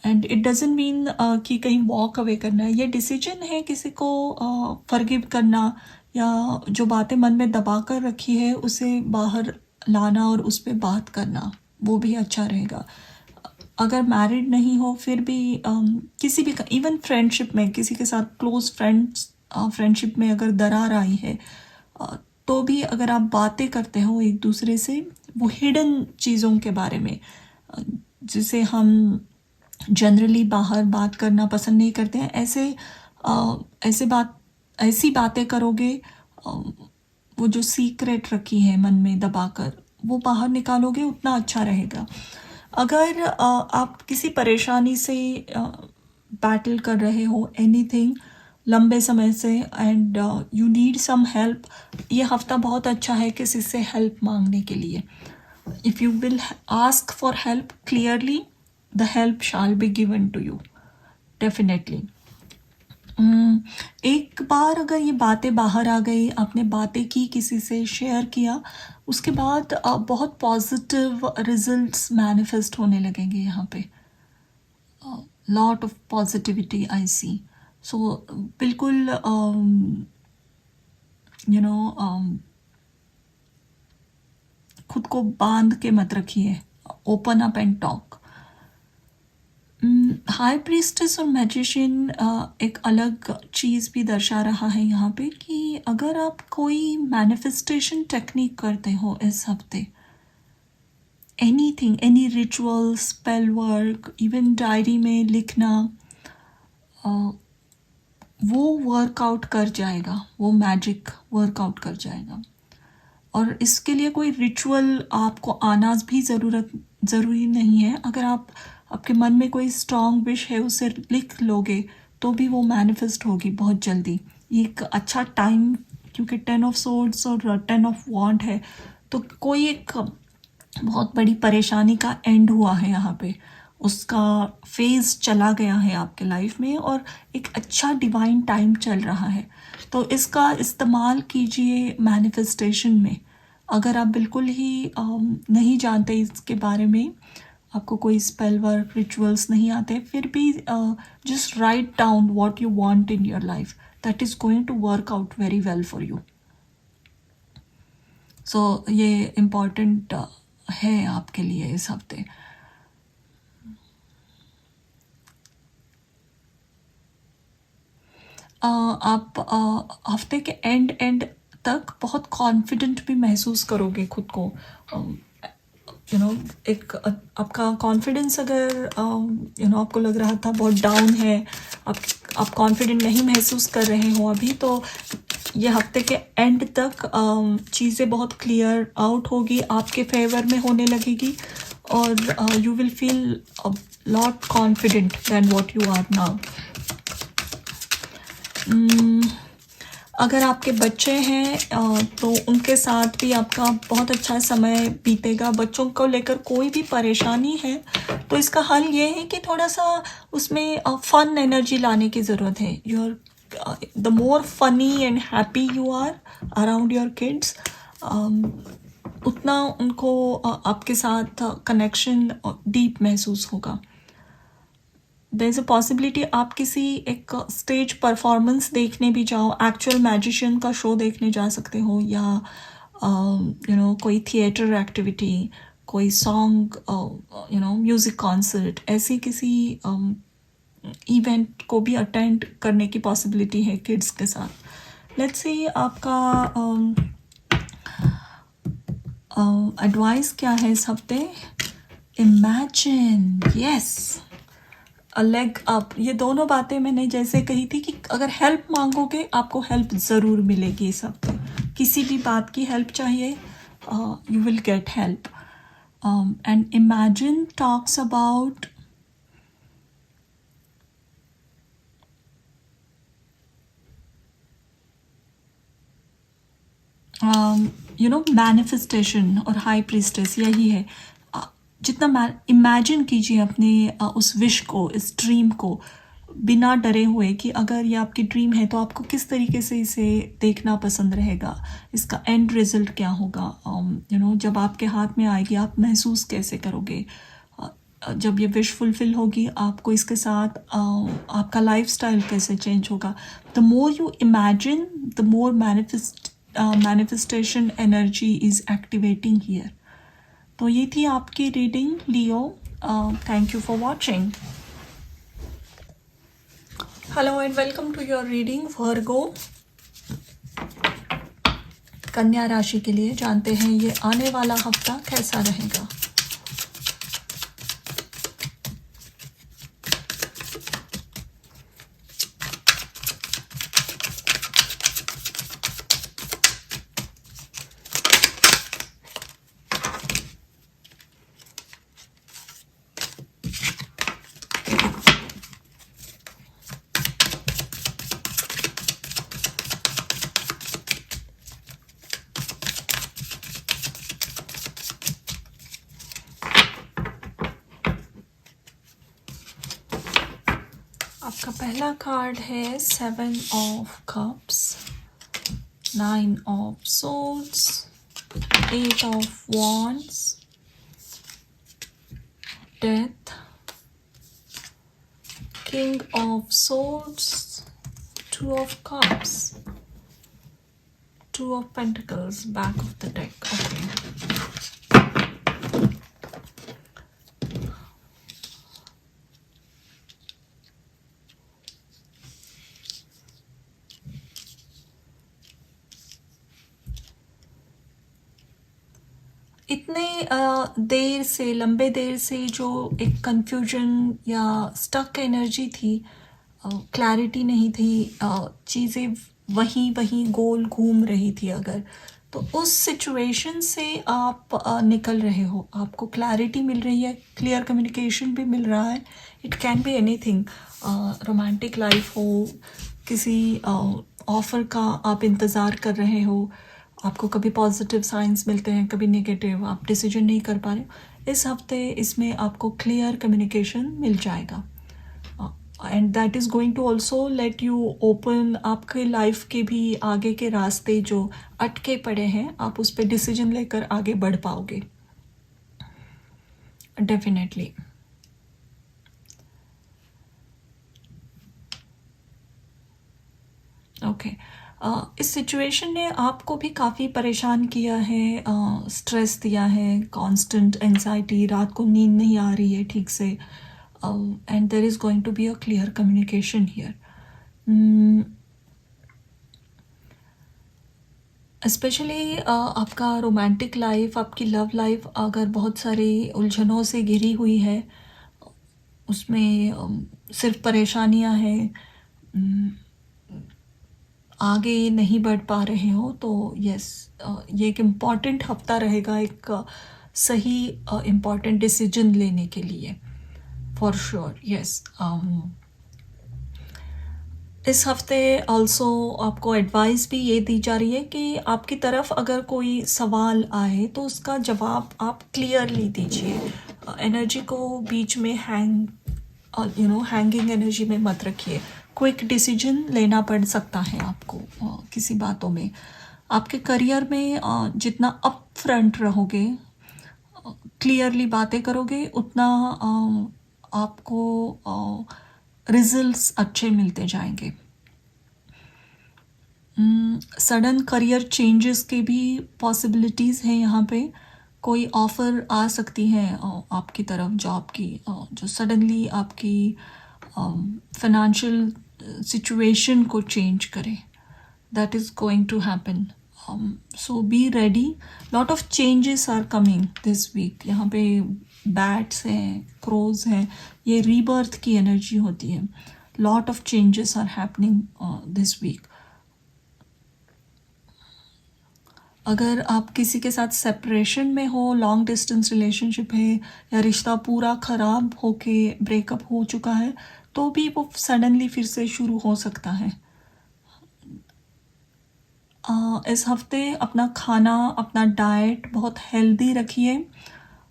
एंड इट डजेंट मीन कि कहीं वॉक अवे करना है, ये डिसीजन है किसी को फॉरगिव करना, या जो बातें मन में दबा कर रखी है उसे बाहर लाना और उस पर बात करना, वो भी अच्छा रहेगा। अगर मैरिड नहीं हो फिर भी किसी भी, इवन फ्रेंडशिप में किसी के साथ क्लोज फ्रेंडशिप में अगर दरार आई है, तो भी अगर आप बातें करते हो एक दूसरे से वो हिडन चीज़ों के बारे में, जिसे हम जनरली बाहर बात करना पसंद नहीं करते हैं। ऐसी बातें करोगे, अ, वो जो सीक्रेट रखी है मन में दबाकर, वो बाहर निकालोगे, उतना अच्छा रहेगा। अगर आप किसी परेशानी से बैटल कर रहे हो, एनीथिंग, लंबे समय से, and you need some help, ये हफ्ता बहुत अच्छा है किसी से हेल्प मांगने के लिए। If you will ask for help clearly, the help shall be given to you, definitely. एक बार अगर ये बातें बाहर आ गई, आपने बातें की, किसी से शेयर किया, उसके बाद बहुत पॉजिटिव रिजल्ट्स मैनिफेस्ट होने लगेंगे यहाँ पे। लॉट ऑफ पॉजिटिविटी आई सी। सो बिल्कुल यू नो खुद को बांध के मत रखिए, open up and talk. High priestess और मैजिशियन एक अलग चीज़ भी दर्शा रहा है यहाँ पे कि अगर आप कोई मैनिफेस्टेशन टेक्निक करते हो इस हफ्ते, anything, any ritual, spell work, even diary में लिखना, वो वर्कआउट कर जाएगा, वो मैजिक वर्कआउट कर जाएगा। और इसके लिए कोई रिचुअल आपको आना भी ज़रूरी नहीं है। अगर आपके मन में कोई स्ट्रॉन्ग विश है, उसे लिख लोगे तो भी वो मैनिफेस्ट होगी बहुत जल्दी। ये एक अच्छा टाइम, क्योंकि 10 ऑफ सोर्ड्स और 10 ऑफ वॉन्ड है, तो कोई एक बहुत बड़ी परेशानी का एंड हुआ है यहाँ पे, उसका फेज़ चला गया है आपके लाइफ में, और एक अच्छा डिवाइन टाइम चल रहा है। तो इसका इस्तेमाल कीजिए मैनिफेस्टेशन में। अगर आप बिल्कुल ही नहीं जानते इसके बारे में, आपको कोई स्पेल वर्क, रिचुअल्स नहीं आते, फिर भी just write down what you want in your life, that is going to work out very well for you. So ये इम्पॉर्टेंट है आपके लिए इस हफ्ते। आप हफ्ते के एंड तक बहुत कॉन्फिडेंट भी महसूस करोगे खुद को। एक आपका कॉन्फिडेंस, अगर आपको लग रहा था बहुत डाउन है, आप कॉन्फिडेंट नहीं महसूस कर रहे हो अभी, तो ये हफ्ते के एंड तक चीज़ें बहुत क्लियर आउट होगी, आपके फेवर में होने लगेगी, और you will feel lot confident than what you are now. अगर आपके बच्चे हैं तो उनके साथ भी आपका बहुत अच्छा समय बीतेगा। बच्चों को लेकर कोई भी परेशानी है तो इसका हल ये है कि थोड़ा सा उसमें फन एनर्जी लाने की ज़रूरत है। The more funny and happy you are around your kids, उतना उनको आपके साथ कनेक्शन डीप महसूस होगा। देयर इज़ अ पॉसिबिलिटी आप किसी एक स्टेज परफॉर्मेंस देखने भी जाओ, एक्चुअल मैजिशियन का शो देखने जा सकते हो, या कोई थिएटर एक्टिविटी, कोई सॉन्ग, म्यूज़िक कॉन्सर्ट, ऐसी किसी इवेंट को भी अटेंड करने की पॉसिबिलिटी है किड्स के साथ। लेट्स सी आपका एडवाइस क्या है इस हफ्ते। Imagine, yes, a leg up, ये दोनों बातें मैंने जैसे कही थी कि अगर हेल्प मांगोगे आपको हेल्प ज़रूर मिलेगी इस हफ्ते। किसी भी बात की हेल्प चाहिए, you will get help. And imagine talks about manifestation और हाई प्रीस्टेस, यही है। जितना इमेजिन कीजिए अपने उस विश को, इस ड्रीम को, बिना डरे हुए कि अगर ये आपकी ड्रीम है तो आपको किस तरीके से इसे देखना पसंद रहेगा, इसका एंड रिजल्ट क्या होगा, जब आपके हाथ में आएगी आप महसूस कैसे करोगे, जब ये विश फुलफिल होगी आपको इसके साथ आपका लाइफस्टाइल कैसे चेंज होगा। The more you imagine, the more manifestation energy is activating here. तो ये थी आपकी reading Leo. Thank you for watching. Hello and welcome to your reading Virgo. कन्या राशि के लिए जानते हैं ये आने वाला हफ्ता कैसा रहेगा। का पहला कार्ड है 7 of cups, 9 of swords, 8 of wands, death, King of Swords, 2 of Cups, 2 of Pentacles, back of the deck. Okay. इतने देर से, लंबे देर से जो एक कंफ्यूजन या स्टक एनर्जी थी, क्लैरिटी नहीं थी, चीज़ें वहीं वहीं गोल घूम रही थी, अगर तो उस सिचुएशन से आप निकल रहे हो, आपको क्लैरिटी मिल रही है, क्लियर कम्युनिकेशन भी मिल रहा है. It can be anything, romantic life हो, किसी ऑफ़र का आप इंतज़ार कर रहे हो, आपको कभी पॉजिटिव साइंस मिलते हैं, कभी नेगेटिव, आप डिसीजन नहीं कर पा रहे हो. इस हफ्ते इसमें आपको क्लियर कम्युनिकेशन मिल जाएगा, and that is going to also let you open आपके लाइफ के भी आगे के रास्ते जो अटके पड़े हैं, आप उस पर डिसीजन लेकर आगे बढ़ पाओगे डेफिनेटली. ओके. इस सिचुएशन ने आपको भी काफ़ी परेशान किया है, स्ट्रेस दिया है, कांस्टेंट एंजाइटी, रात को नींद नहीं आ रही है ठीक से, and there is going to be a clear communication here. Specially आपका रोमांटिक लाइफ, आपकी लव लाइफ अगर बहुत सारी उलझनों से घिरी हुई है, उसमें सिर्फ परेशानियां हैं, आगे नहीं बढ़ पा रहे हो, तो यस, ये एक इम्पॉर्टेंट हफ्ता रहेगा एक सही इम्पॉर्टेंट डिसीजन लेने के लिए, फॉर श्योर. यस, इस हफ्ते ऑल्सो आपको एडवाइस भी ये दी जा रही है कि आपकी तरफ अगर कोई सवाल आए तो उसका जवाब आप क्लियरली दीजिए. एनर्जी को बीच में हैंगिंग एनर्जी में मत रखिए. क्विक डिसीजन लेना पड़ सकता है आपको किसी बातों में. आपके करियर में जितना अप फ्रंट रहोगे, क्लियरली बातें करोगे, उतना आपको रिजल्ट्स अच्छे मिलते जाएंगे. सडन करियर चेंजेस के भी पॉसिबिलिटीज़ हैं यहाँ पे. कोई ऑफ़र आ सकती है आपकी तरफ जॉब की, जो सडनली आपकी फाइनेंशियल सिचुएशन को चेंज करे. That is going to happen. So be ready. Lot of changes are coming this week. यहाँ पे बैट्स हैं, क्रोज हैं, ये रीबर्थ की एनर्जी होती है. Lot of changes are happening this week. अगर आप किसी के साथ सेपरेशन में हो, लॉन्ग डिस्टेंस रिलेशनशिप है, या रिश्ता पूरा ख़राब होके ब्रेकअप हो चुका है, तो भी वो सडनली फिर से शुरू हो सकता है. इस हफ्ते अपना खाना, अपना डाइट बहुत हेल्दी रखिए.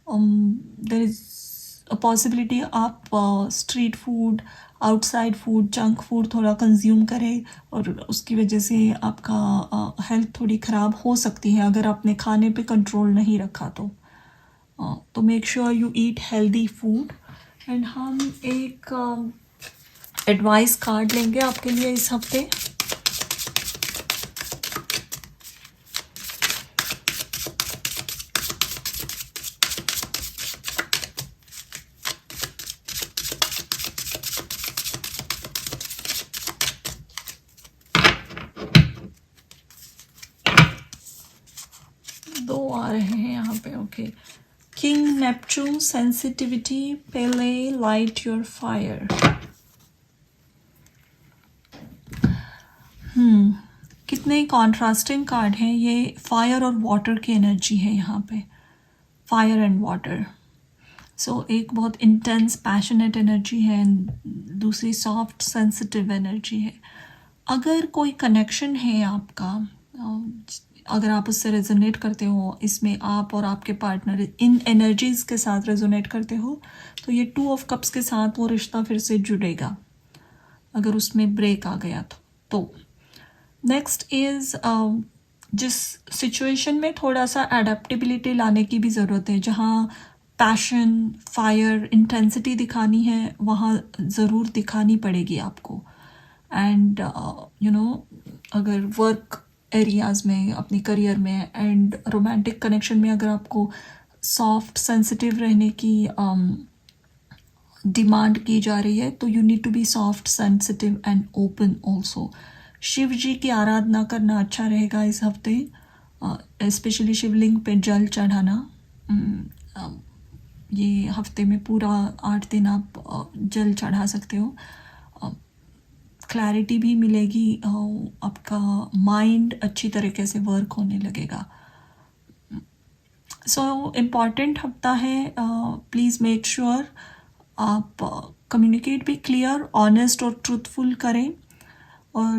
देयर इज़ अ पॉसिबिलिटी आप street food, outside food, junk food थोड़ा कंज्यूम करें, और उसकी वजह से आपका हेल्थ थोड़ी ख़राब हो सकती है अगर आपने खाने पे कंट्रोल नहीं रखा तो make sure you eat healthy food. And हम एक एडवाइस कार्ड लेंगे आपके लिए इस हफ्ते. दो आ रहे हैं यहाँ पे. Okay. King Neptune, sensitivity, Pele, light your fire. कितने कॉन्ट्रास्टिंग कार्ड हैं ये. फायर और वाटर की एनर्जी है यहाँ पे. Fire and water. सो एक बहुत इंटेंस पैशनेट एनर्जी है, दूसरी सॉफ्ट सेंसिटिव एनर्जी है. अगर कोई कनेक्शन है आपका, अगर आप उससे रेजोनेट करते हो, इसमें आप और आपके पार्टनर इन एनर्जीज़ के साथ रेजोनेट करते हो, तो ये 2 ऑफ कप्स के साथ वो रिश्ता फिर से जुड़ेगा. अगर उसमें ब्रेक आ गया तो नेक्स्ट इज़ जिस सिचुएशन में थोड़ा सा एडेप्टेबिलिटी लाने की भी ज़रूरत है, जहाँ पैशन, फायर, इंटेंसिटी दिखानी है, वहाँ ज़रूर दिखानी पड़ेगी आपको। एंड अगर वर्क एरियाज़ में, अपनी करियर में एंड रोमांटिक कनेक्शन में अगर आपको सॉफ्ट सेंसिटिव रहने की डिमांड की जा रही है, तो you need to be soft sensitive and open also. Shiv ji की आराधना करना अच्छा रहेगा इस हफ्ते, स्पेशली शिवलिंग पे जल चढ़ाना। ये हफ्ते में पूरा 8 दिन आप जल चढ़ा सकते हो। क्लैरिटी भी मिलेगी, आपका माइंड अच्छी तरीके से वर्क होने लगेगा। सो इम्पॉर्टेंट हफ्ता है। प्लीज़ मेक श्योर आप कम्युनिकेट भी क्लियर, ऑनेस्ट और ट्रूथफुल करें, और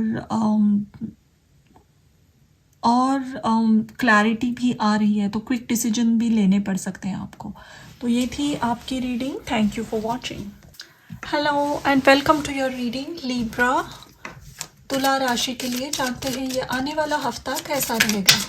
क्लैरिटी भी आ रही है तो क्विक डिसीजन भी लेने पड़ सकते हैं आपको। तो ये थी आपकी reading. Thank you for watching. Hello and welcome to your reading Libra. तुला राशि के लिए जानते हैं ये आने वाला हफ्ता कैसा रहेगा।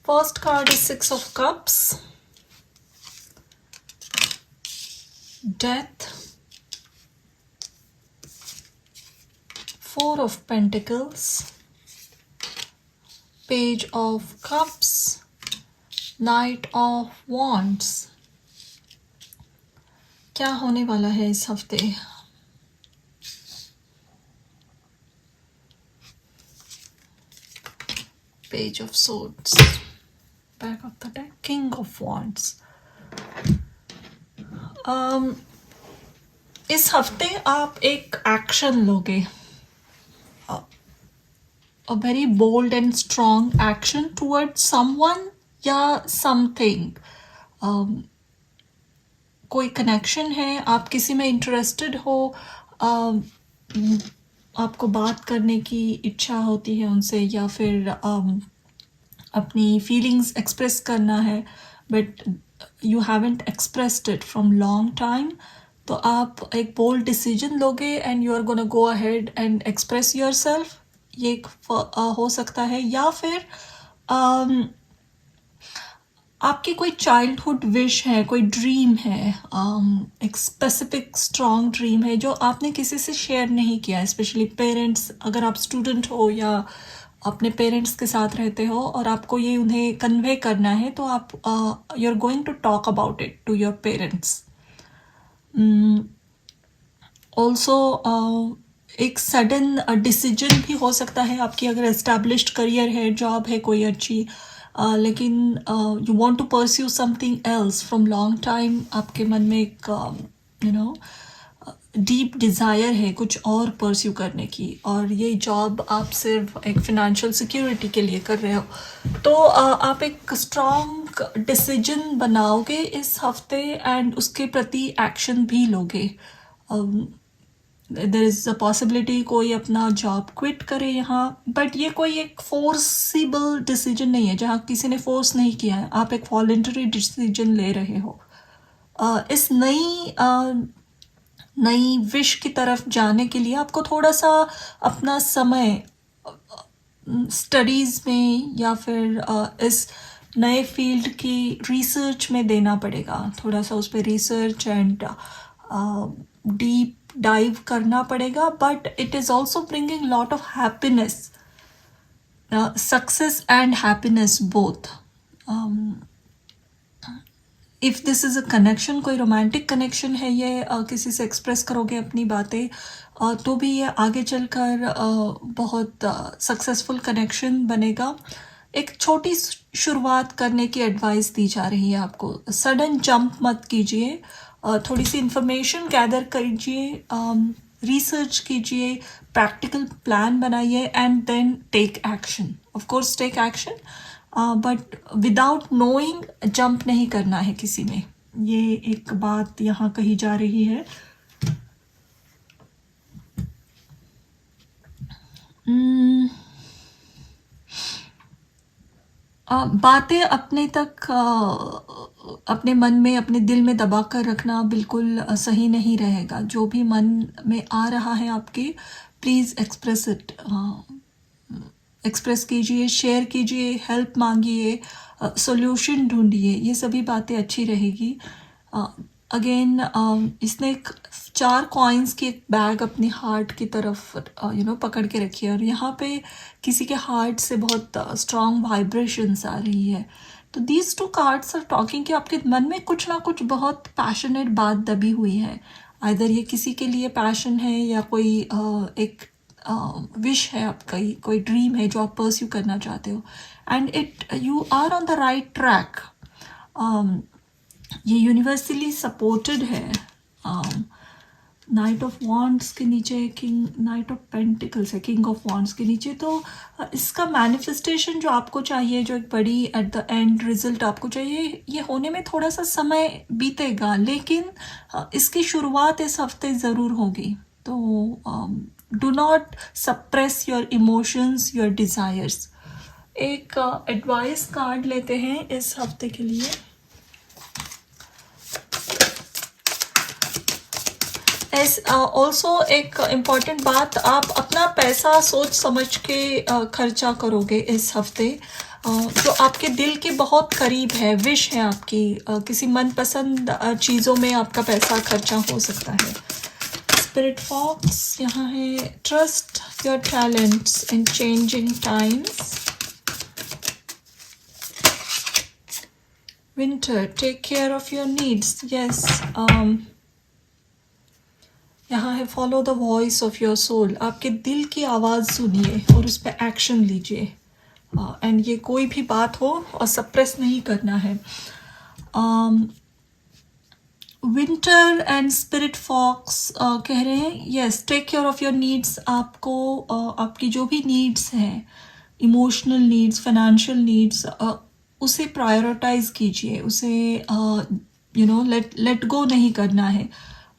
First card is Six of Cups, Death, Four of Pentacles, Page of Cups, Knight of Wands। क्या होने वाला है इस हफ्ते। Page of Swords, back of the deck, King of Wands। इस हफ्ते आप एक एक्शन लोगे, a very bold and strong action towards someone या something। कोई कनेक्शन है, आप किसी में इंटरेस्टेड हो, आपको बात करने की इच्छा होती है उनसे, या फिर अपनी फीलिंग्स एक्सप्रेस करना है, but you haven't expressed it from long time. तो आप एक बोल्ड डिसीजन लोगे and you are gonna go ahead and express yourself. ये एक हो सकता है, या फिर आपकी कोई चाइल्डहुड विश है, कोई ड्रीम है, एक स्पेसिफिक स्ट्रॉन्ग ड्रीम है जो आपने किसी से शेयर नहीं किया, स्पेशली पेरेंट्स। अगर आप स्टूडेंट हो या अपने पेरेंट्स के साथ रहते हो और आपको ये उन्हें कन्वे करना है, तो आप you are going to talk about it to your parents. Also एक सडन डिसीजन भी हो सकता है आपकी, अगर एस्टैब्लिश्ड करियर है, जॉब है कोई अच्छी, लेकिन you want to pursue something else from long time. आपके मन में एक डीप डिज़ायर है कुछ और परस्यू करने की, और ये जॉब आप सिर्फ एक फिनेंशियल सिक्योरिटी के लिए कर रहे हो। तो आप एक स्ट्रॉन्ग डिसीजन बनाओगे इस हफ्ते एंड उसके प्रति एक्शन भी लोगे। देयर इज़ अ पॉसिबिलिटी कोई अपना जॉब क्विट करे यहाँ, बट ये कोई एक फोर्सिबल डिसीजन नहीं है जहाँ किसी ने फोर्स नहीं किया है, आप एक वॉलंटरी डिसीजन ले रहे हो। इस नई विश की तरफ जाने के लिए आपको थोड़ा सा अपना समय स्टडीज़ में या फिर इस नए फील्ड की रिसर्च में देना पड़ेगा। थोड़ा सा उस पर रिसर्च एंड डीप डाइव करना पड़ेगा, but it is also bringing lot of happiness, success and happiness both. If this is a connection, कोई रोमांटिक कनेक्शन है, ये किसी से एक्सप्रेस करोगे अपनी बातें, तो भी ये आगे चलकर बहुत सक्सेसफुल कनेक्शन बनेगा। एक छोटी शुरुआत करने की एडवाइस दी जा रही है आपको। सडन जंप मत कीजिए, थोड़ी सी इंफॉर्मेशन गैदर कीजिए, रिसर्च कीजिए, प्रैक्टिकल प्लान बनाइए and then take action. Of course take action, but without knowing jump नहीं करना है किसी में। ये एक बात यहाँ कही जा रही है। बातें अपने तक अपने मन में, अपने दिल में दबा कर रखना बिल्कुल सही नहीं रहेगा। जो भी मन में आ रहा है आपके, प्लीज़ एक्सप्रेस इट, एक्सप्रेस कीजिए, शेयर कीजिए, हेल्प मांगिए, सॉल्यूशन ढूंढिए। ये सभी बातें अच्छी रहेगी। अगेन इसने 4 कॉइन्स की एक बैग अपनी हार्ट की तरफ पकड़ के रखी है, और यहाँ पे किसी के हार्ट से बहुत स्ट्रॉन्ग वाइब्रेशंस आ रही है। तो दीज 2 कार्ड्स आर टॉकिंग कि आपके मन में कुछ ना कुछ बहुत पैशनेट बात दबी हुई है। आइदर ये किसी के लिए पैशन है, या कोई एक विश है आपका, कोई ड्रीम है जो आप परस्यू करना चाहते हो, and you are on the right track. ये यूनिवर्सली सपोर्टेड है। नाइट ऑफ वॉन्ड्स के नीचे किंग, नाइट ऑफ पेंटिकल्स है किंग ऑफ वॉन्ड्स के नीचे। तो इसका मैनिफेस्टेशन जो आपको चाहिए, जो एक बड़ी एट द एंड रिजल्ट आपको चाहिए, ये होने में थोड़ा सा समय बीतेगा, लेकिन इसकी शुरुआत इस हफ्ते ज़रूर होगी। तो do not suppress your emotions, your desires. एक एडवाइस कार्ड लेते हैं इस हफ्ते के लिए। ऑल्सो एक इम्पॉर्टेंट बात, आप अपना पैसा सोच समझ के खर्चा करोगे इस हफ्ते। जो आपके दिल के बहुत करीब है, विश है आपकी, किसी मनपसंद चीज़ों में आपका पैसा खर्चा हो सकता है। स्पिरिट फॉक्स यहाँ है, trust your talents in changing times. Winter, take care of your needs. Yes, यहाँ है follow the voice of your soul. आपके दिल की आवाज़ सुनिए और उस पर एक्शन लीजिए। एंड ये कोई भी बात हो और सप्रेस नहीं करना है। विंटर एंड स्पिरिट फॉक्स कह रहे हैं, yes, take care of your needs. आपको आपकी जो भी नीड्स हैं, इमोशनल नीड्स, फाइनेंशियल नीड्स, उसे प्रायोरिटाइज कीजिए, उसे लेट गो नहीं करना है।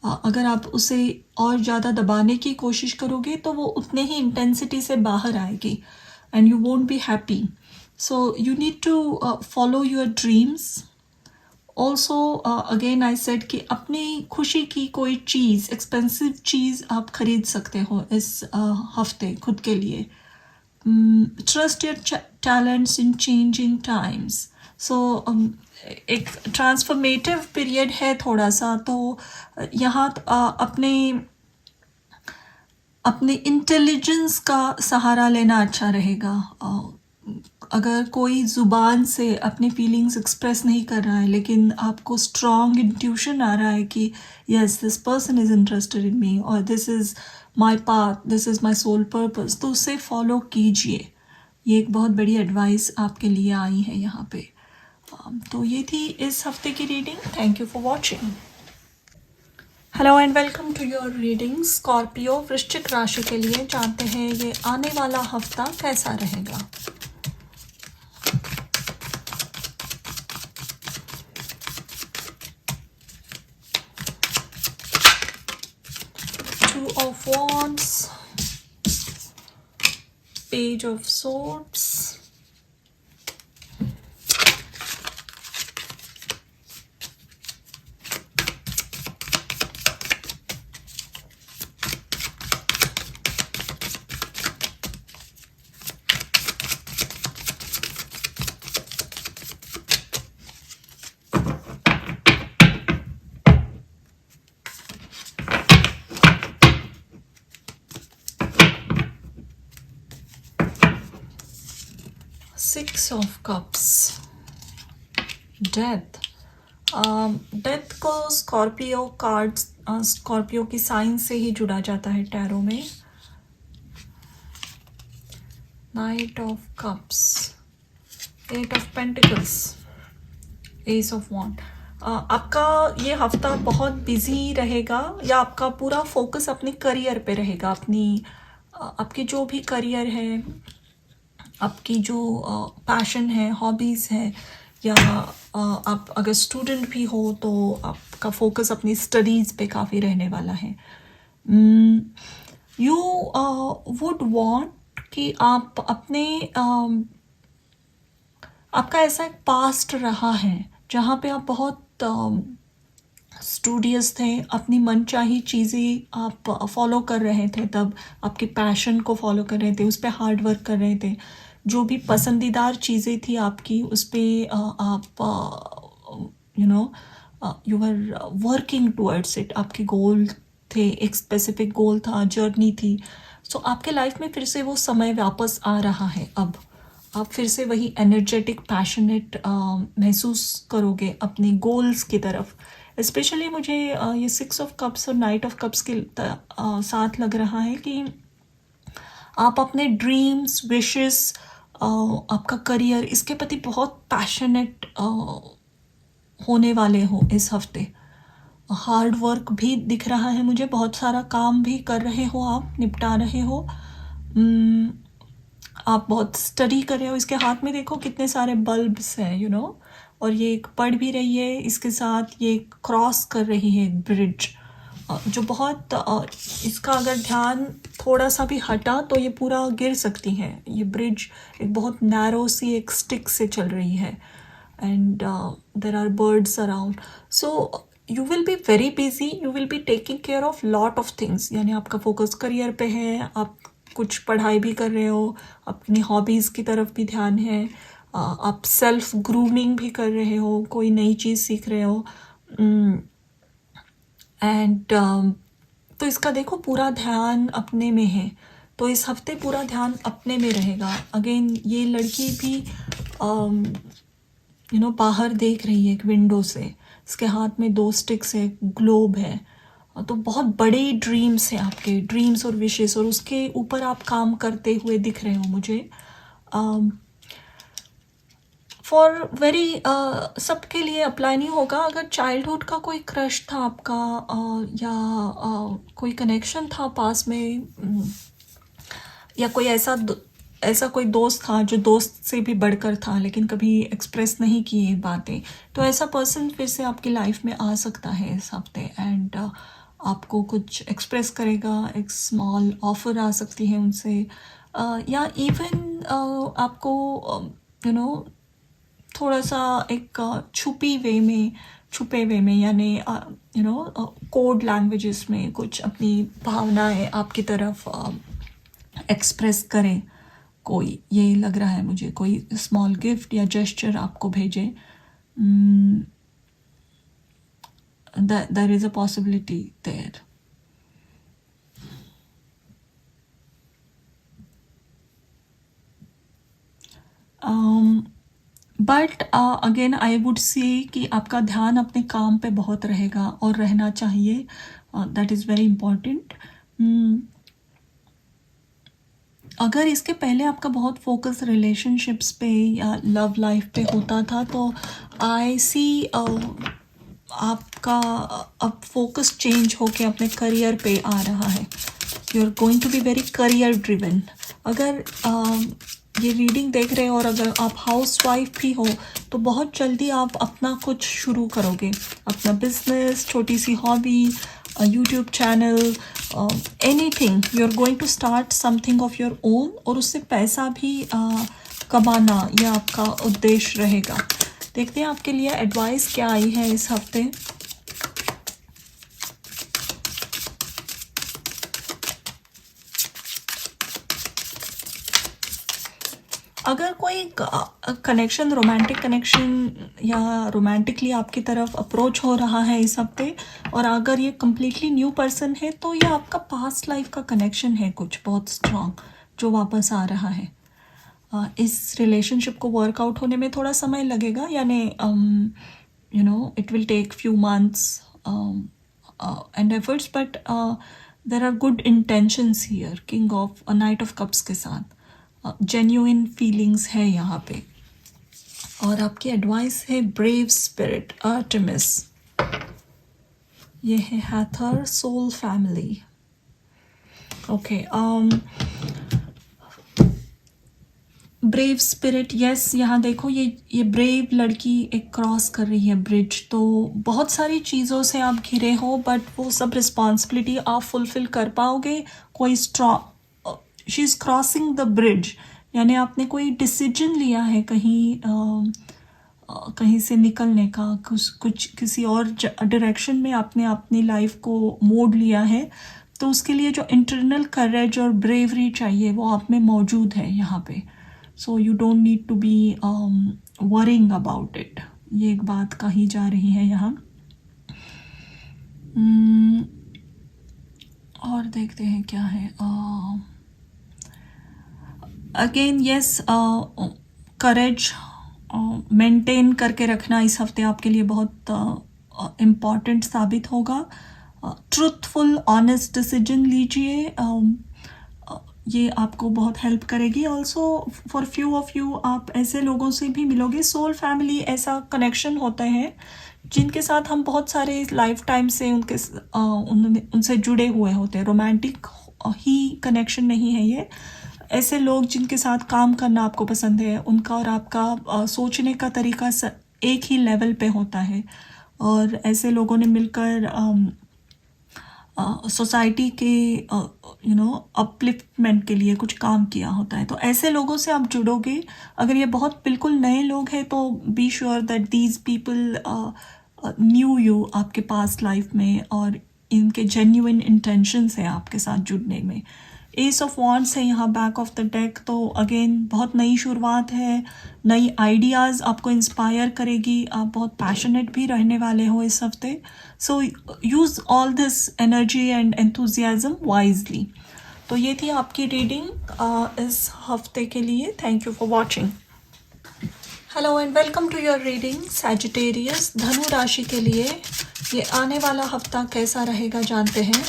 अगर आप उसे और ज़्यादा दबाने की कोशिश करोगे तो वो उतने ही इंटेंसिटी से बाहर आएगी, and you won't be happy. So you need to follow your dreams. Also again I said कि अपनी खुशी की कोई चीज़, एक्सपेंसिव चीज़ आप खरीद सकते हो इस हफ्ते खुद के लिए। Trust your talents in changing times. So एक ट्रांसफॉर्मेटिव पीरियड है थोड़ा सा, तो यहाँ अपने इंटेलिजेंस का सहारा लेना अच्छा रहेगा। अगर कोई ज़ुबान से अपनी फीलिंग्स एक्सप्रेस नहीं कर रहा है, लेकिन आपको स्ट्रॉन्ग इंट्यूशन आ रहा है कि yes, this person is interested in me, और this is my path, this is my soul purpose, तो उसे फॉलो कीजिए। ये एक बहुत बड़ी एडवाइस आपके लिए आई है यहाँ पे। तो ये थी इस हफ्ते की reading. Thank you for watching. Hello and welcome to your reading. Scorpio, वृश्चिक राशि के लिए जानते हैं ये आने वाला हफ्ता कैसा रहेगा। Two of Wands, Page of Swords, Six of Cups, Death। Death को स्कॉर्पियो कार्ड्स, स्कॉर्पियो की साइन से ही जुड़ा जाता है टैरो में। Knight of cups, eight of pentacles, ace of wand. आपका ये हफ्ता बहुत बिजी रहेगा, या आपका पूरा फोकस अपने करियर पे रहेगा। आपके जो भी करियर है, आपकी जो पैशन है, हॉबीज़ है, या आप अगर स्टूडेंट भी हो तो आपका फोकस अपनी स्टडीज़ पे काफ़ी रहने वाला है. यू वुड वांट कि आप अपने आपका ऐसा एक पास्ट रहा है जहाँ पे आप बहुत स्टूडियस थे, अपनी मनचाही चीज़ें आप फॉलो कर रहे थे, तब आपके पैशन को फॉलो कर रहे थे, उस पे हार्ड वर्क कर रहे थे, जो भी पसंदीदार चीज़ें थी आपकी उस पे आप you know you are working towards it, आपके गोल थे, एक स्पेसिफिक गोल था, जर्नी थी. सो आपके लाइफ में फिर से वो समय वापस आ रहा है. अब आप फिर से वही एनर्जेटिक पैशनेट महसूस करोगे अपने गोल्स की तरफ. स्पेशली मुझे ये 6 ऑफ कप्स और नाइट ऑफ कप्स के साथ लग रहा है कि आप अपने ड्रीम्स, विशेस, आपका करियर, इसके प्रति बहुत पैशनेट होने वाले हो इस हफ्ते. हार्ड वर्क भी दिख रहा है मुझे, बहुत सारा काम भी कर रहे हो, आप निपटा रहे हो. आप बहुत स्टडी कर रहे हो. इसके हाथ में देखो कितने सारे बल्ब्स हैं, और ये एक पढ़ भी रही है, इसके साथ ये क्रॉस कर रही है एक ब्रिज, जो बहुत इसका अगर ध्यान थोड़ा सा भी हटा तो ये पूरा गिर सकती है. ये ब्रिज एक बहुत नैरो सी एक स्टिक से चल रही है, and there are birds around. So you will be very busy, you will be taking care of lot of things. यानी आपका फोकस करियर पे है, आप कुछ पढ़ाई भी कर रहे हो, अपनी हॉबीज़ की तरफ भी ध्यान है, आप सेल्फ ग्रूमिंग भी कर रहे हो, कोई नई चीज़ सीख रहे हो. एंड तो इसका देखो पूरा ध्यान अपने में है, तो इस हफ्ते पूरा ध्यान अपने में रहेगा. अगेन ये लड़की भी बाहर देख रही है एक विंडो से, इसके हाथ में 2 स्टिक्स है, ग्लोब है. तो बहुत बड़े ड्रीम्स हैं आपके, ड्रीम्स और विशेस, और उसके ऊपर आप काम करते हुए दिख रहे हो मुझे. फॉर वेरी सबके लिए अप्लाई नहीं होगा. अगर चाइल्डहुड का कोई क्रश था आपका, या कोई कनेक्शन था पास में, या कोई ऐसा कोई दोस्त था जो दोस्त से भी बढ़कर था लेकिन कभी एक्सप्रेस नहीं किए बातें, तो ऐसा पर्सन फिर से आपकी लाइफ में आ सकता है इस हफ्ते. एंड आपको कुछ एक्सप्रेस करेगा, एक स्मॉल ऑफर आ सकती है उनसे, या इवन आपको थोड़ा सा एक छुपे वे में, यानी कोड लैंग्वेजेस में कुछ अपनी भावनाएं आपकी तरफ एक्सप्रेस करें कोई. ये लग रहा है मुझे कोई स्मॉल गिफ्ट या जेस्चर आपको भेजे. There is a possibility there. But again I would say कि आपका ध्यान अपने काम पे बहुत रहेगा और रहना चाहिए. That is very important. अगर इसके पहले आपका बहुत फोकस रिलेशनशिप्स पे या लव लाइफ पे होता था, तो आई सी आपका अब फोकस चेंज होके अपने करियर पे आ रहा है. You are going to be very career driven. अगर ये रीडिंग देख रहे हो और अगर आप हाउस वाइफ भी हो, तो बहुत जल्दी आप अपना कुछ शुरू करोगे, अपना बिजनेस, छोटी सी hobby, YouTube channel, anything. You are going to start something of your own, और उससे पैसा भी कमाना ये आपका उद्देश्य रहेगा. देखते हैं आपके लिए एडवाइस क्या आई है इस हफ्ते. अगर कोई कनेक्शन, रोमांटिक कनेक्शन या रोमांटिकली आपकी तरफ अप्रोच हो रहा है इस हफ्ते, और अगर ये कम्प्लीटली न्यू पर्सन है, तो ये आपका पास्ट लाइफ का कनेक्शन है कुछ बहुत स्ट्रॉन्ग जो वापस आ रहा है. इस रिलेशनशिप को वर्कआउट होने में थोड़ा समय लगेगा, यानी it will take few months and efforts, but there are good intentions here. King of knight of cups के साथ जेन्युइन फीलिंग्स है यहाँ पे. और आपकी एडवाइस है ब्रेव स्पिरिट, आर्टेमिस. ये है Hathor soul family. Okay. Brave spirit, yes, यहाँ देखो ये ब्रेव लड़की एक क्रॉस कर रही है ब्रिज, तो बहुत सारी चीज़ों से आप घिरे हो बट वो सब रिस्पॉन्सिबिलिटी आप फुलफिल कर पाओगे। कोई straw she is crossing the bridge, यानी आपने कोई डिसीजन लिया है कहीं कहीं से निकलने का, कुछ किसी और डायरेक्शन में आपने अपनी लाइफ को मोड़ लिया है, तो उसके लिए जो इंटरनल करेज और ब्रेवरी चाहिए वो आप में मौजूद है यहाँ पे। So you don't need to be worrying about it, ये एक बात कही जा रही है यहाँ। और देखते हैं क्या है। अगेन यस, करेज मेंटेन करके रखना इस हफ्ते आपके लिए बहुत इम्पॉर्टेंट साबित होगा। ट्रूथफुल ऑनेस्ट डिसीजन लीजिए, ये आपको बहुत हेल्प करेगी। Also for few of you आप ऐसे लोगों से भी मिलोगे, सोल फैमिली ऐसा कनेक्शन होता है जिनके साथ हम बहुत सारे लाइफ टाइम से उनसे जुड़े हुए होते हैं। रोमांटिक ही कनेक्शन नहीं है ये, ऐसे लोग जिनके साथ काम करना आपको पसंद है, उनका और आपका सोचने का तरीका एक ही लेवल पे होता है, और ऐसे लोगों ने मिलकर सोसाइटी के अपलिफ्टमेंट के लिए कुछ काम किया होता है। तो ऐसे लोगों से आप जुड़ोगे। अगर ये बहुत बिल्कुल नए लोग हैं तो be sure that these people new you आपके पास्ट लाइफ में, और इनके जेन्युइन इंटेंशंस हैं आपके साथ जुड़ने में। एस ऑफ वॉन्ड्स है यहाँ बैक ऑफ द डेक, तो अगेन बहुत नई शुरुआत है, नई आइडियाज़ आपको इंस्पायर करेगी, आप बहुत पैशनेट भी रहने वाले हो इस हफ्ते। So use all this energy and enthusiasm wisely. तो ये थी आपकी रीडिंग इस हफ्ते के लिए। Thank you for watching. Hello and welcome to your reading Sagittarius, धनु राशि के लिए ये आने वाला हफ्ता कैसा रहेगा जानते हैं।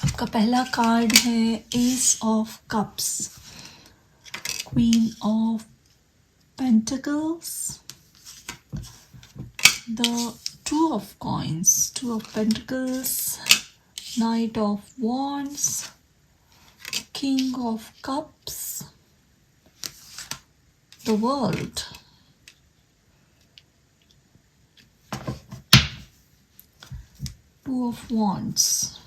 आपका पहला कार्ड है S of cups, queen of pentacles, the two of coins, two of pentacles, night of wands, king of cups, the world, two of wands.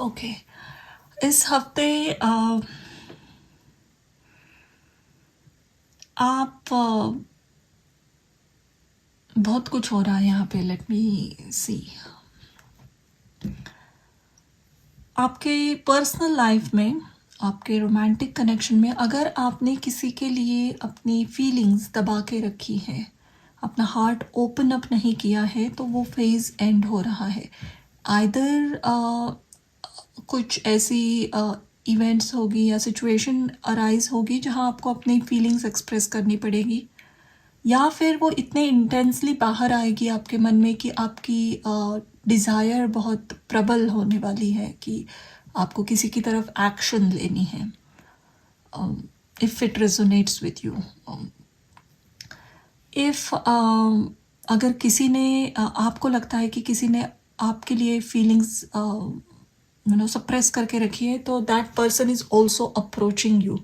Okay, इस हफ्ते आप बहुत कुछ हो रहा है यहाँ पे। लेट मी सी, आपके पर्सनल लाइफ में, आपके रोमांटिक कनेक्शन में, अगर आपने किसी के लिए अपनी फीलिंग्स दबा के रखी है, अपना हार्ट ओपन अप नहीं किया है, तो वो फेज़ एंड हो रहा है। आइदर कुछ ऐसी इवेंट्स होगी या सिचुएशन अराइज होगी जहाँ आपको अपनी फीलिंग्स एक्सप्रेस करनी पड़ेगी, या फिर वो इतने इंटेंसली बाहर आएगी आपके मन में कि आपकी डिज़ायर बहुत प्रबल होने वाली है कि आपको किसी की तरफ एक्शन लेनी है। If it resonates with you, if अगर किसी ने आपको लगता है कि किसी ने आपके लिए फीलिंग्स सप्रेस करके रखी है, तो that person is also approaching you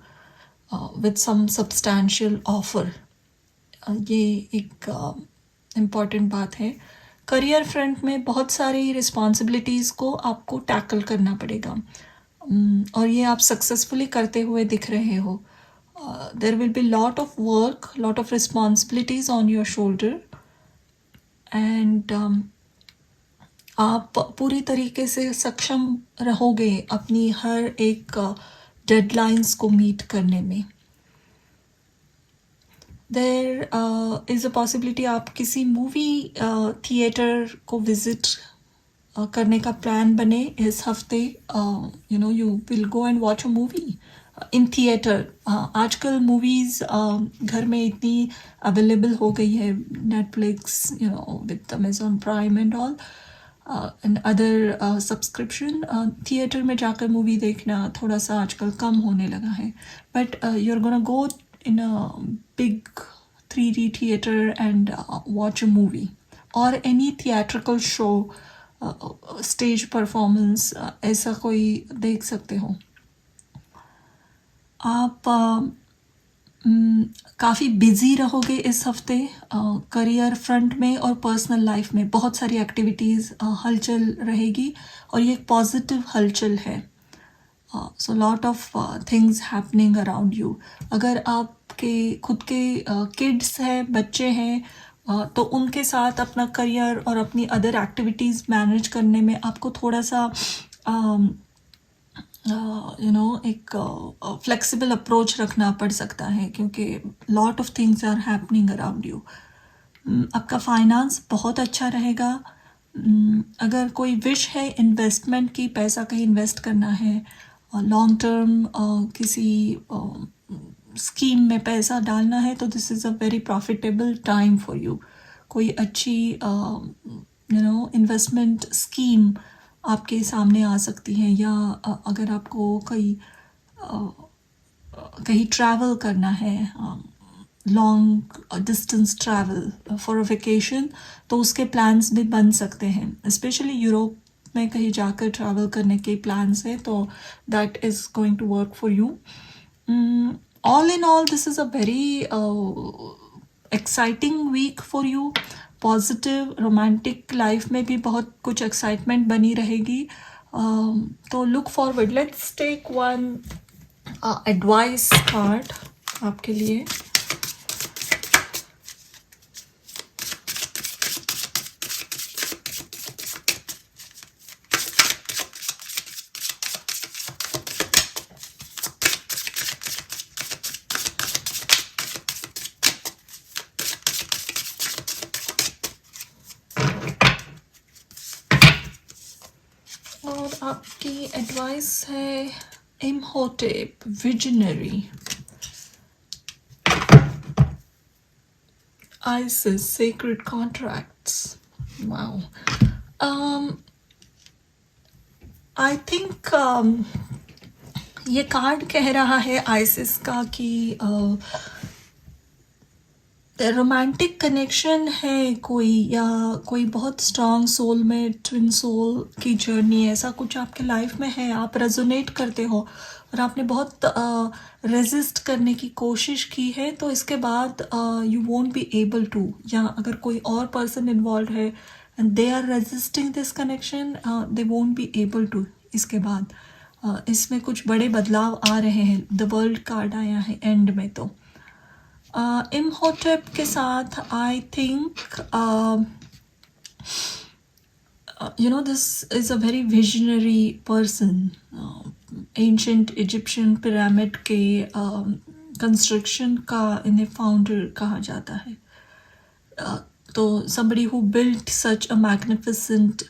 with some substantial offer. ये एक इम्पॉर्टेंट बात है। करियर फ्रंट में बहुत सारी रिस्पॉन्सिबिलिटीज़ को आपको टैकल करना पड़ेगा, और ये आप सक्सेसफुली करते हुए दिख रहे हो। There will be lot of work, lot of responsibilities on your shoulder, and आप पूरी तरीके से सक्षम रहोगे अपनी हर एक डेडलाइंस को मीट करने में। देयर इज़ अ पॉसिबिलिटी आप किसी मूवी थिएटर को विज़िट करने का प्लान बने इस हफ्ते। You will go and watch a movie in theatre. आजकल मूवीज़ घर में इतनी अवेलेबल हो गई है, Netflix with Amazon prime and all and other subscription. Theatre में जाकर मूवी देखना थोड़ा सा आजकल कम होने लगा है, but you are gonna go in a big 3D theater and watch a movie or any theatrical show, stage performance, ऐसा कोई देख सकते हो आप। काफ़ी बिजी रहोगे इस हफ्ते करियर फ्रंट में और पर्सनल लाइफ में। बहुत सारी एक्टिविटीज़ हलचल रहेगी और ये एक पॉजिटिव हलचल है। सो lot of things happening around you. अगर आपके खुद के किड्स हैं, बच्चे हैं, तो उनके साथ अपना करियर और अपनी अदर एक्टिविटीज़ मैनेज करने में आपको थोड़ा सा एक फ्लेक्सिबल अप्रोच रखना पड़ सकता है, क्योंकि lot of things are happening around you. आपका फाइनेंस बहुत अच्छा रहेगा। अगर कोई विश है इन्वेस्टमेंट की, पैसा कहीं इन्वेस्ट करना है, लॉन्ग टर्म किसी स्कीम में पैसा डालना है, तो this is a very profitable time for you. कोई अच्छी इन्वेस्टमेंट स्कीम आपके सामने आ सकती है, या अगर आपको कहीं ट्रैवल करना है, long distance travel for a vacation, तो उसके प्लान्स भी बन सकते हैं। स्पेशली यूरोप में कहीं जाकर ट्रैवल करने के प्लान्स हैं, तो that is going to work for you. All in all this is a very exciting week for you. Positive romantic life में भी बहुत कुछ एक्साइटमेंट बनी रहेगी। तो look forward. Let's take one advice card आपके लिए। और आपकी एडवाइस है Imhotep, visionary, Isis, sacred contracts. Wow. I think ये कार्ड कह रहा है आइसिस का कि रोमांटिक कनेक्शन है कोई, या कोई बहुत स्ट्रॉन्ग सोल में ट्विन सोल की जर्नी, ऐसा कुछ आपके लाइफ में है। आप रेजोनेट करते हो और आपने बहुत रेजिस्ट करने की कोशिश की है, तो इसके बाद you won't be able to, या अगर कोई और पर्सन इन्वॉल्व है and they are resisting this connection, they won't be able to. इसके बाद इसमें कुछ बड़े बदलाव आ रहे हैं। द वर्ल्ड कार्ड आया है एंड में, तो इम्होटेप के साथ I think this is a very visionary person. Ancient Egyptian pyramid के कंस्ट्रक्शन का इन्हें फाउंडर कहा जाता है। तो somebody who built such a magnificent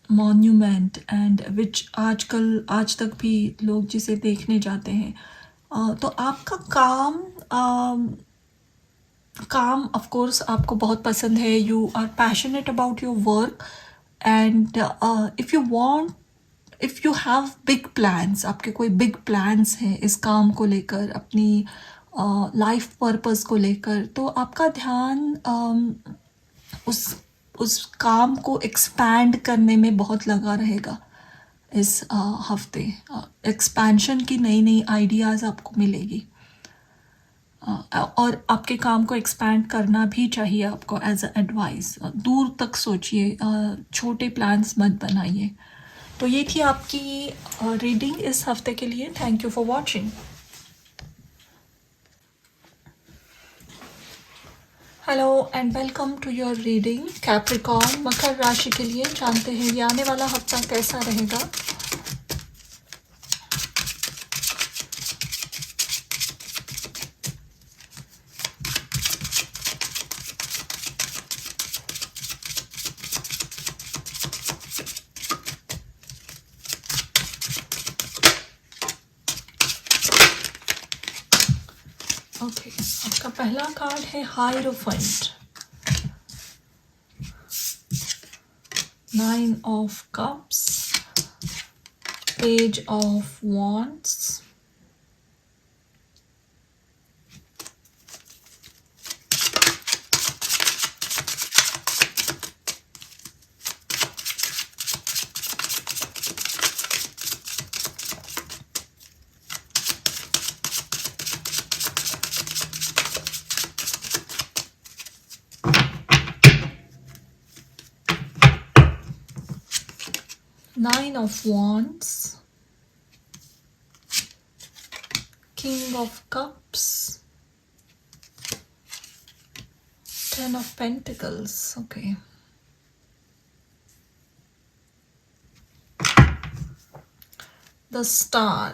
monument and which आज तक भी लोग जिसे देखने जाते हैं। तो आपका काम ऑफ कोर्स आपको बहुत पसंद है। You are passionate about your work, and if you have big plans, आपके कोई बिग प्लान्स हैं इस काम को लेकर, अपनी लाइफ पर्पस को लेकर, तो आपका ध्यान उस काम को एक्सपैंड करने में बहुत लगा रहेगा इस हफ्ते। एक्सपेंशन की नई नई आइडियाज़ आपको मिलेगी, और आपके काम को एक्सपैंड करना भी चाहिए आपको एज अ एडवाइस। दूर तक सोचिए, छोटे प्लान्स मत बनाइए। तो ये थी आपकी रीडिंग इस हफ्ते के लिए। Thank you for watching. Hello and welcome to your reading Capricorn मकर राशि के लिए। जानते हैं ये आने वाला हफ्ता कैसा रहेगा। ओके, आपका पहला कार्ड है hierophant, 9 of cups, page of wands, Nine of wands, King of cups, 10 of pentacles. Okay, the star.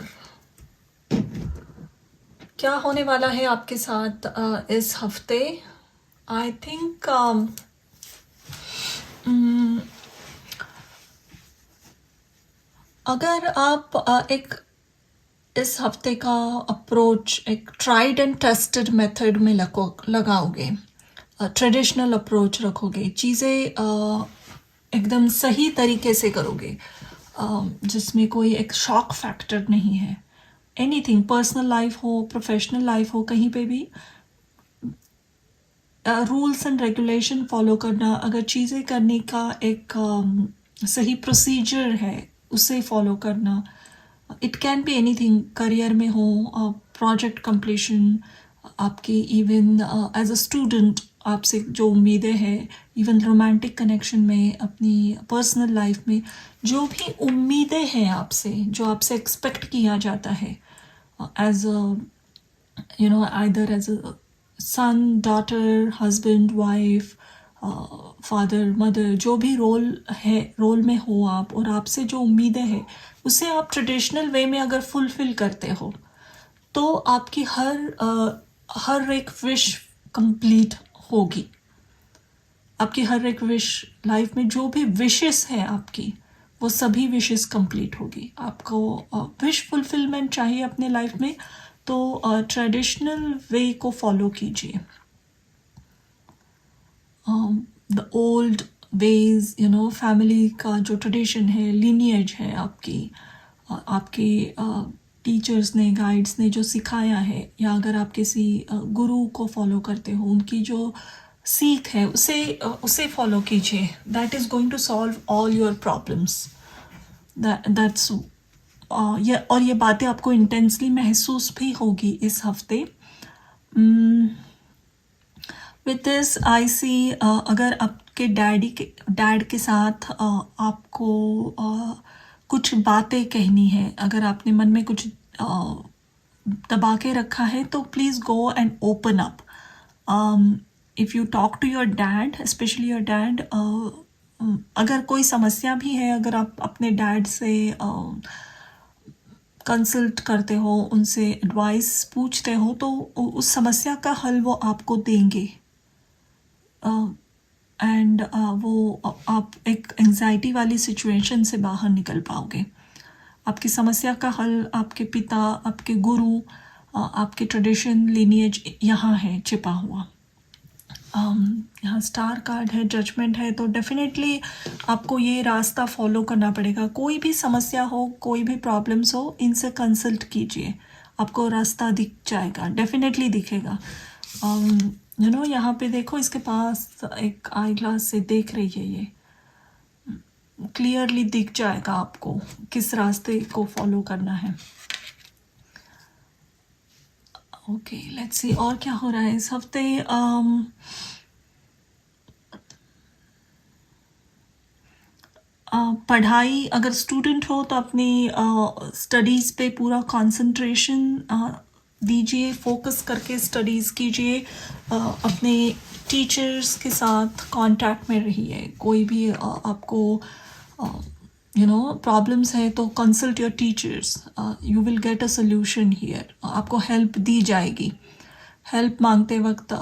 क्या होने वाला है आपके साथ इस हफ्ते? आई थिंक अगर आप एक इस हफ्ते का अप्रोच एक ट्राइड एंड टेस्टेड मेथड में लगाओगे, ट्रेडिशनल अप्रोच रखोगे, चीज़ें एकदम सही तरीके से करोगे, जिसमें कोई एक शॉक फैक्टर नहीं है। एनीथिंग, पर्सनल लाइफ हो, प्रोफेशनल लाइफ हो, कहीं पे भी रूल्स एंड रेगुलेशन फॉलो करना, अगर चीज़ें करने का एक सही प्रोसीजर है उसे फॉलो करना। It can be anything, career में हो, प्रोजेक्ट कंप्लीशन, आपकी इवन एज अ स्टूडेंट आपसे जो उम्मीदें हैं, इवन रोमांटिक कनेक्शन में, अपनी पर्सनल लाइफ में जो भी उम्मीदें हैं आपसे, जो आपसे एक्सपेक्ट किया जाता है as a either as a son, daughter, husband, wife, father, mother, जो भी रोल है, रोल में हो आप, और आपसे जो उम्मीदें हैं उसे आप ट्रेडिशनल वे में अगर फुलफिल करते हो तो आपकी हर एक विश कंप्लीट होगी। आपकी हर एक विश, लाइफ में जो भी विशेस हैं आपकी, वो सभी विशेस कंप्लीट होगी। आपको विश फुलफिलमेंट चाहिए अपने लाइफ में तो ट्रेडिशनल वे को फॉलो कीजिए। द ओल्ड वेज, फैमिली का जो ट्रेडिशन है, लीनिएज है आपकी, आपके टीचर्स ने, गाइड्स ने जो सिखाया है, या अगर आप किसी गुरु को फॉलो करते हो, उनकी जो सीख है उसे फॉलो कीजिए। That is going to solve all your problems. That's और ये बातें आपको इंटेंसली महसूस भी होगी इस हफ्ते। विथ दिस आई सी, अगर आपके डैड के साथ आपको कुछ बातें कहनी है, अगर आपने मन में कुछ दबा के रखा है तो please go and open up. If you talk to your dad, specially your dad, अगर कोई समस्या भी है, अगर आप अपने डैड से कंसल्ट करते हो, उनसे एडवाइस पूछते हो, तो उस समस्या का हल वो आपको देंगे। एंड वो आप एक एंजाइटी वाली सिचुएशन से बाहर निकल पाओगे। आपकी समस्या का हल आपके पिता, आपके गुरु, आपके ट्रेडिशन, लीनिएज यहाँ है छिपा हुआ। यहाँ स्टार कार्ड है, जजमेंट है, तो डेफिनेटली आपको ये रास्ता फॉलो करना पड़ेगा। कोई भी समस्या हो, कोई भी प्रॉब्लम्स हो, इनसे कंसल्ट कीजिए, आपको रास्ता दिख जाएगा, डेफिनेटली दिखेगा। यहाँ पे देखो, इसके पास एक आई ग्लास से देख रही है, ये क्लियरली दिख जाएगा आपको किस रास्ते को फॉलो करना है। ओके, लेट्स सी और क्या हो रहा है इस हफ्ते। पढ़ाई, अगर स्टूडेंट हो तो अपनी स्टडीज़ पे पूरा कंसंट्रेशन दीजिए, फोकस करके स्टडीज़ कीजिए, अपने टीचर्स के साथ कांटेक्ट में रहिए। कोई भी आपको प्रॉब्लम्स है तो consult your teachers, you will get a solution here. आपको हेल्प दी जाएगी। हेल्प मांगते वक्त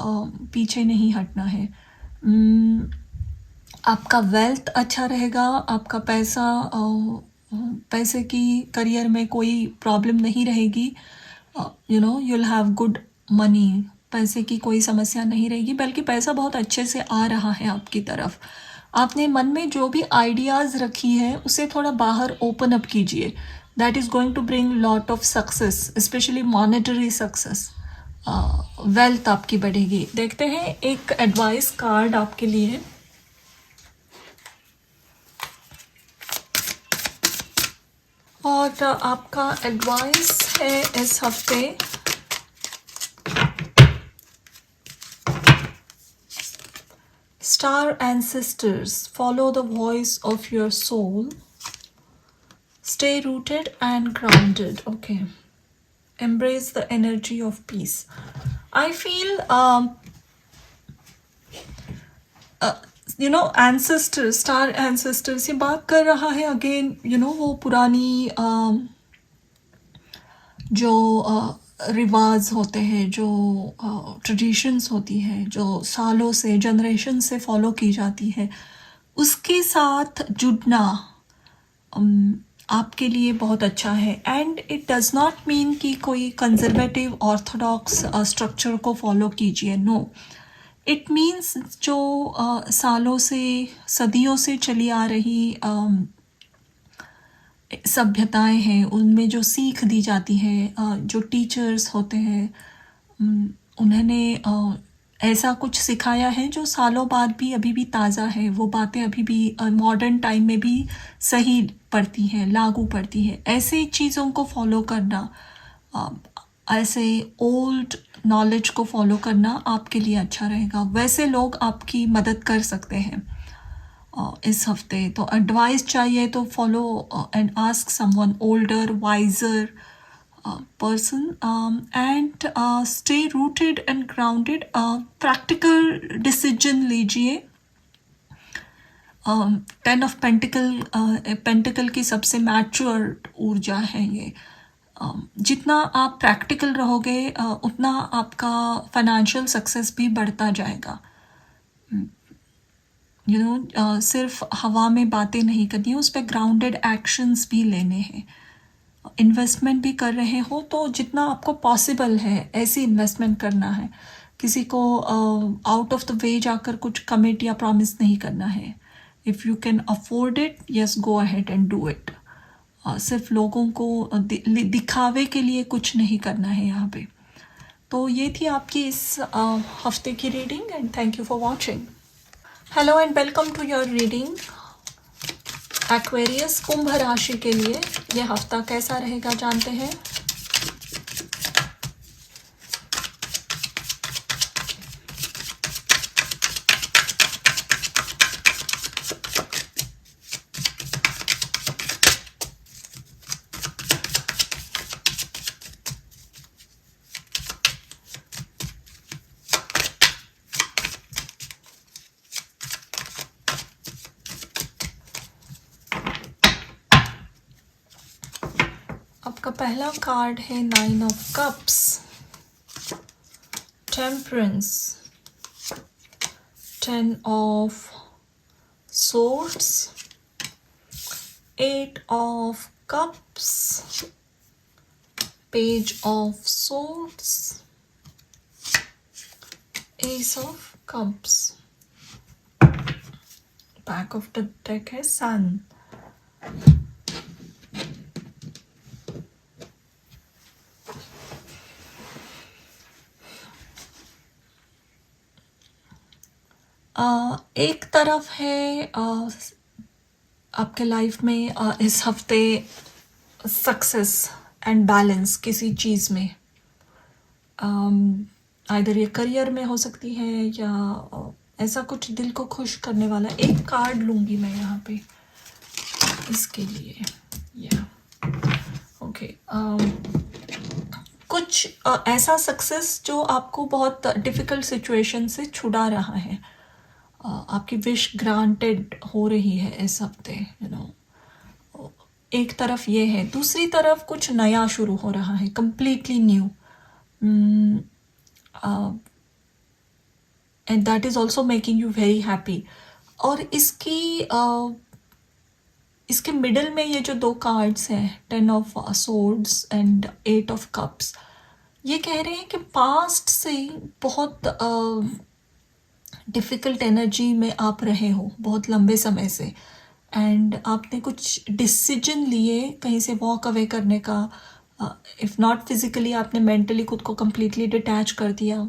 पीछे नहीं हटना है। आपका वेल्थ अच्छा रहेगा, आपका पैसे की करियर में कोई प्रॉब्लम नहीं रहेगी। you'll हैव गुड मनी, पैसे की कोई समस्या नहीं रहेगी, बल्कि पैसा बहुत अच्छे से आ रहा है आपकी तरफ। आपने मन में जो भी आइडियाज़ रखी है उसे थोड़ा बाहर ओपन अप कीजिए। That is going to bring lot of success, specially monetary success. Wealth आपकी बढ़ेगी। देखते हैं एक एडवाइस कार्ड आपके लिए। और आपका एडवाइस है इस हफ्ते Star ancestors, follow the voice of your soul. Stay rooted and grounded. Okay. Embrace the energy of peace. I feel, ancestors, star ancestors, ये बात कर रहा है again, वो पुरानी जो रिवाज होते हैं, जो ट्रेडिशंस होती है, जो सालों से, जनरेशन से फॉलो की जाती है, उसके साथ जुड़ना आपके लिए बहुत अच्छा है। And it does not mean कि कोई कंजर्वेटिव ऑर्थोडॉक्स स्ट्रक्चर को फॉलो कीजिए। नो, इट मीन्स जो सालों से, सदियों से चली आ रही सभ्यताएं हैं, उनमें जो सीख दी जाती है, जो टीचर्स होते हैं, उन्होंने ऐसा कुछ सिखाया है जो सालों बाद भी अभी भी ताज़ा है। वो बातें अभी भी मॉडर्न टाइम में भी सही पड़ती हैं, लागू पड़ती है। ऐसे चीज़ों को फॉलो करना, ऐसे ओल्ड नॉलेज को फॉलो करना आपके लिए अच्छा रहेगा। वैसे लोग आपकी मदद कर सकते हैं इस हफ्ते। तो एडवाइस चाहिए तो follow and ask someone older, wiser person, and stay rooted and grounded. Practical decision लीजिए। 10 ऑफ पेंटिकल की सबसे मैच्योर ऊर्जा है ये। जितना आप प्रैक्टिकल रहोगे उतना आपका फाइनेंशियल सक्सेस भी बढ़ता जाएगा। सिर्फ हवा में बातें नहीं करनी, उस पर ग्राउंडेड एक्शंस भी लेने हैं। इन्वेस्टमेंट भी कर रहे हो तो जितना आपको पॉसिबल है ऐसी इन्वेस्टमेंट करना है। किसी को आउट ऑफ द वे जाकर कुछ कमिट या प्रॉमिस नहीं करना है। If you can afford it, yes, go ahead and do it. सिर्फ लोगों को दिखावे के लिए कुछ नहीं करना है यहाँ पे। तो ये थी आपकी इस हफ्ते की reading, and thank you for watching. Hello and welcome to your reading. Aquarius, कुंभ राशि के लिए ये हफ्ता कैसा रहेगा जानते हैं। आपका पहला कार्ड है 9 of cups, temperance, 10 of swords, 8 of cups, page of swords, ace of cups, back of the deck है sun। एक तरफ है आपके लाइफ में इस हफ्ते सक्सेस एंड बैलेंस किसी चीज़ में, आइदर ये करियर में हो सकती है या ऐसा कुछ दिल को खुश करने वाला। एक कार्ड लूँगी मैं यहाँ पे इसके लिए, या ओके। कुछ ऐसा सक्सेस जो आपको बहुत डिफ़िकल्ट सिचुएशन से छुड़ा रहा है। आपकी विश ग्रांटेड हो रही है इस हफ्ते, एक तरफ ये है, दूसरी तरफ कुछ नया शुरू हो रहा है, completely new, and that is also making you very happy. और इसके मिडल में ये जो दो कार्ड्स हैं, 10 of swords and 8 of cups, ये कह रहे हैं कि पास्ट से बहुत डिफ़िकल्ट एनर्जी में आप रहे हो बहुत लंबे समय से, एंड आपने कुछ डिसीजन लिए कहीं से वॉक अवे करने का। इफ़ नॉट फिज़िकली, आपने मेंटली खुद को कम्प्लीटली डिटैच कर दिया।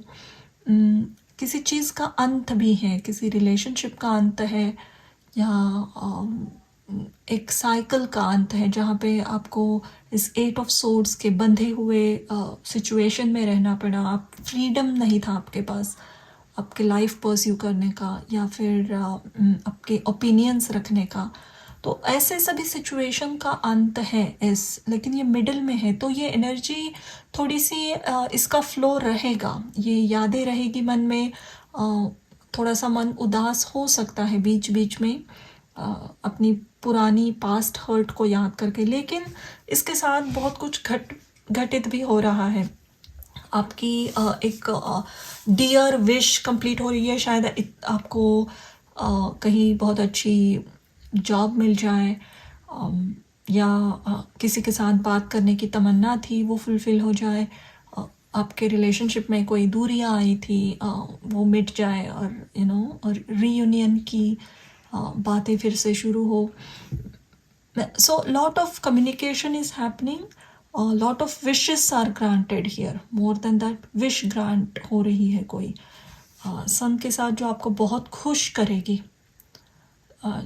किसी चीज़ का अंत भी है, किसी रिलेशनशिप का अंत है, या एक साइकिल का अंत है जहाँ पे आपको इस 8 ऑफ सोर्ड्स के बंधे हुए सिचुएशन में रहना पड़ा। आप फ्रीडम नहीं था आपके पास आपके लाइफ परस्यू करने का, या फिर आपके ओपिनियंस रखने का। तो ऐसे सभी सिचुएशन का अंत है लेकिन ये मिडिल में है, तो ये एनर्जी थोड़ी सी इसका फ्लो रहेगा, ये यादें रहेगी मन में। थोड़ा सा मन उदास हो सकता है बीच बीच में, अपनी पुरानी पास्ट हर्ट को याद करके, लेकिन इसके साथ बहुत कुछ घटित भी हो रहा है। आपकी एक डियर विश कंप्लीट हो रही है, शायद आपको कहीं बहुत अच्छी जॉब मिल जाए, या किसी के साथ बात करने की तमन्ना थी वो फुलफ़िल हो जाए, आपके रिलेशनशिप में कोई दूरियां आई थी वो मिट जाए, और और रीयूनियन की बातें फिर से शुरू हो। So lot of communication is happening, lot of wishes are granted here, more than that wish grant हो रही है कोई सन के साथ जो आपको बहुत खुश करेगी।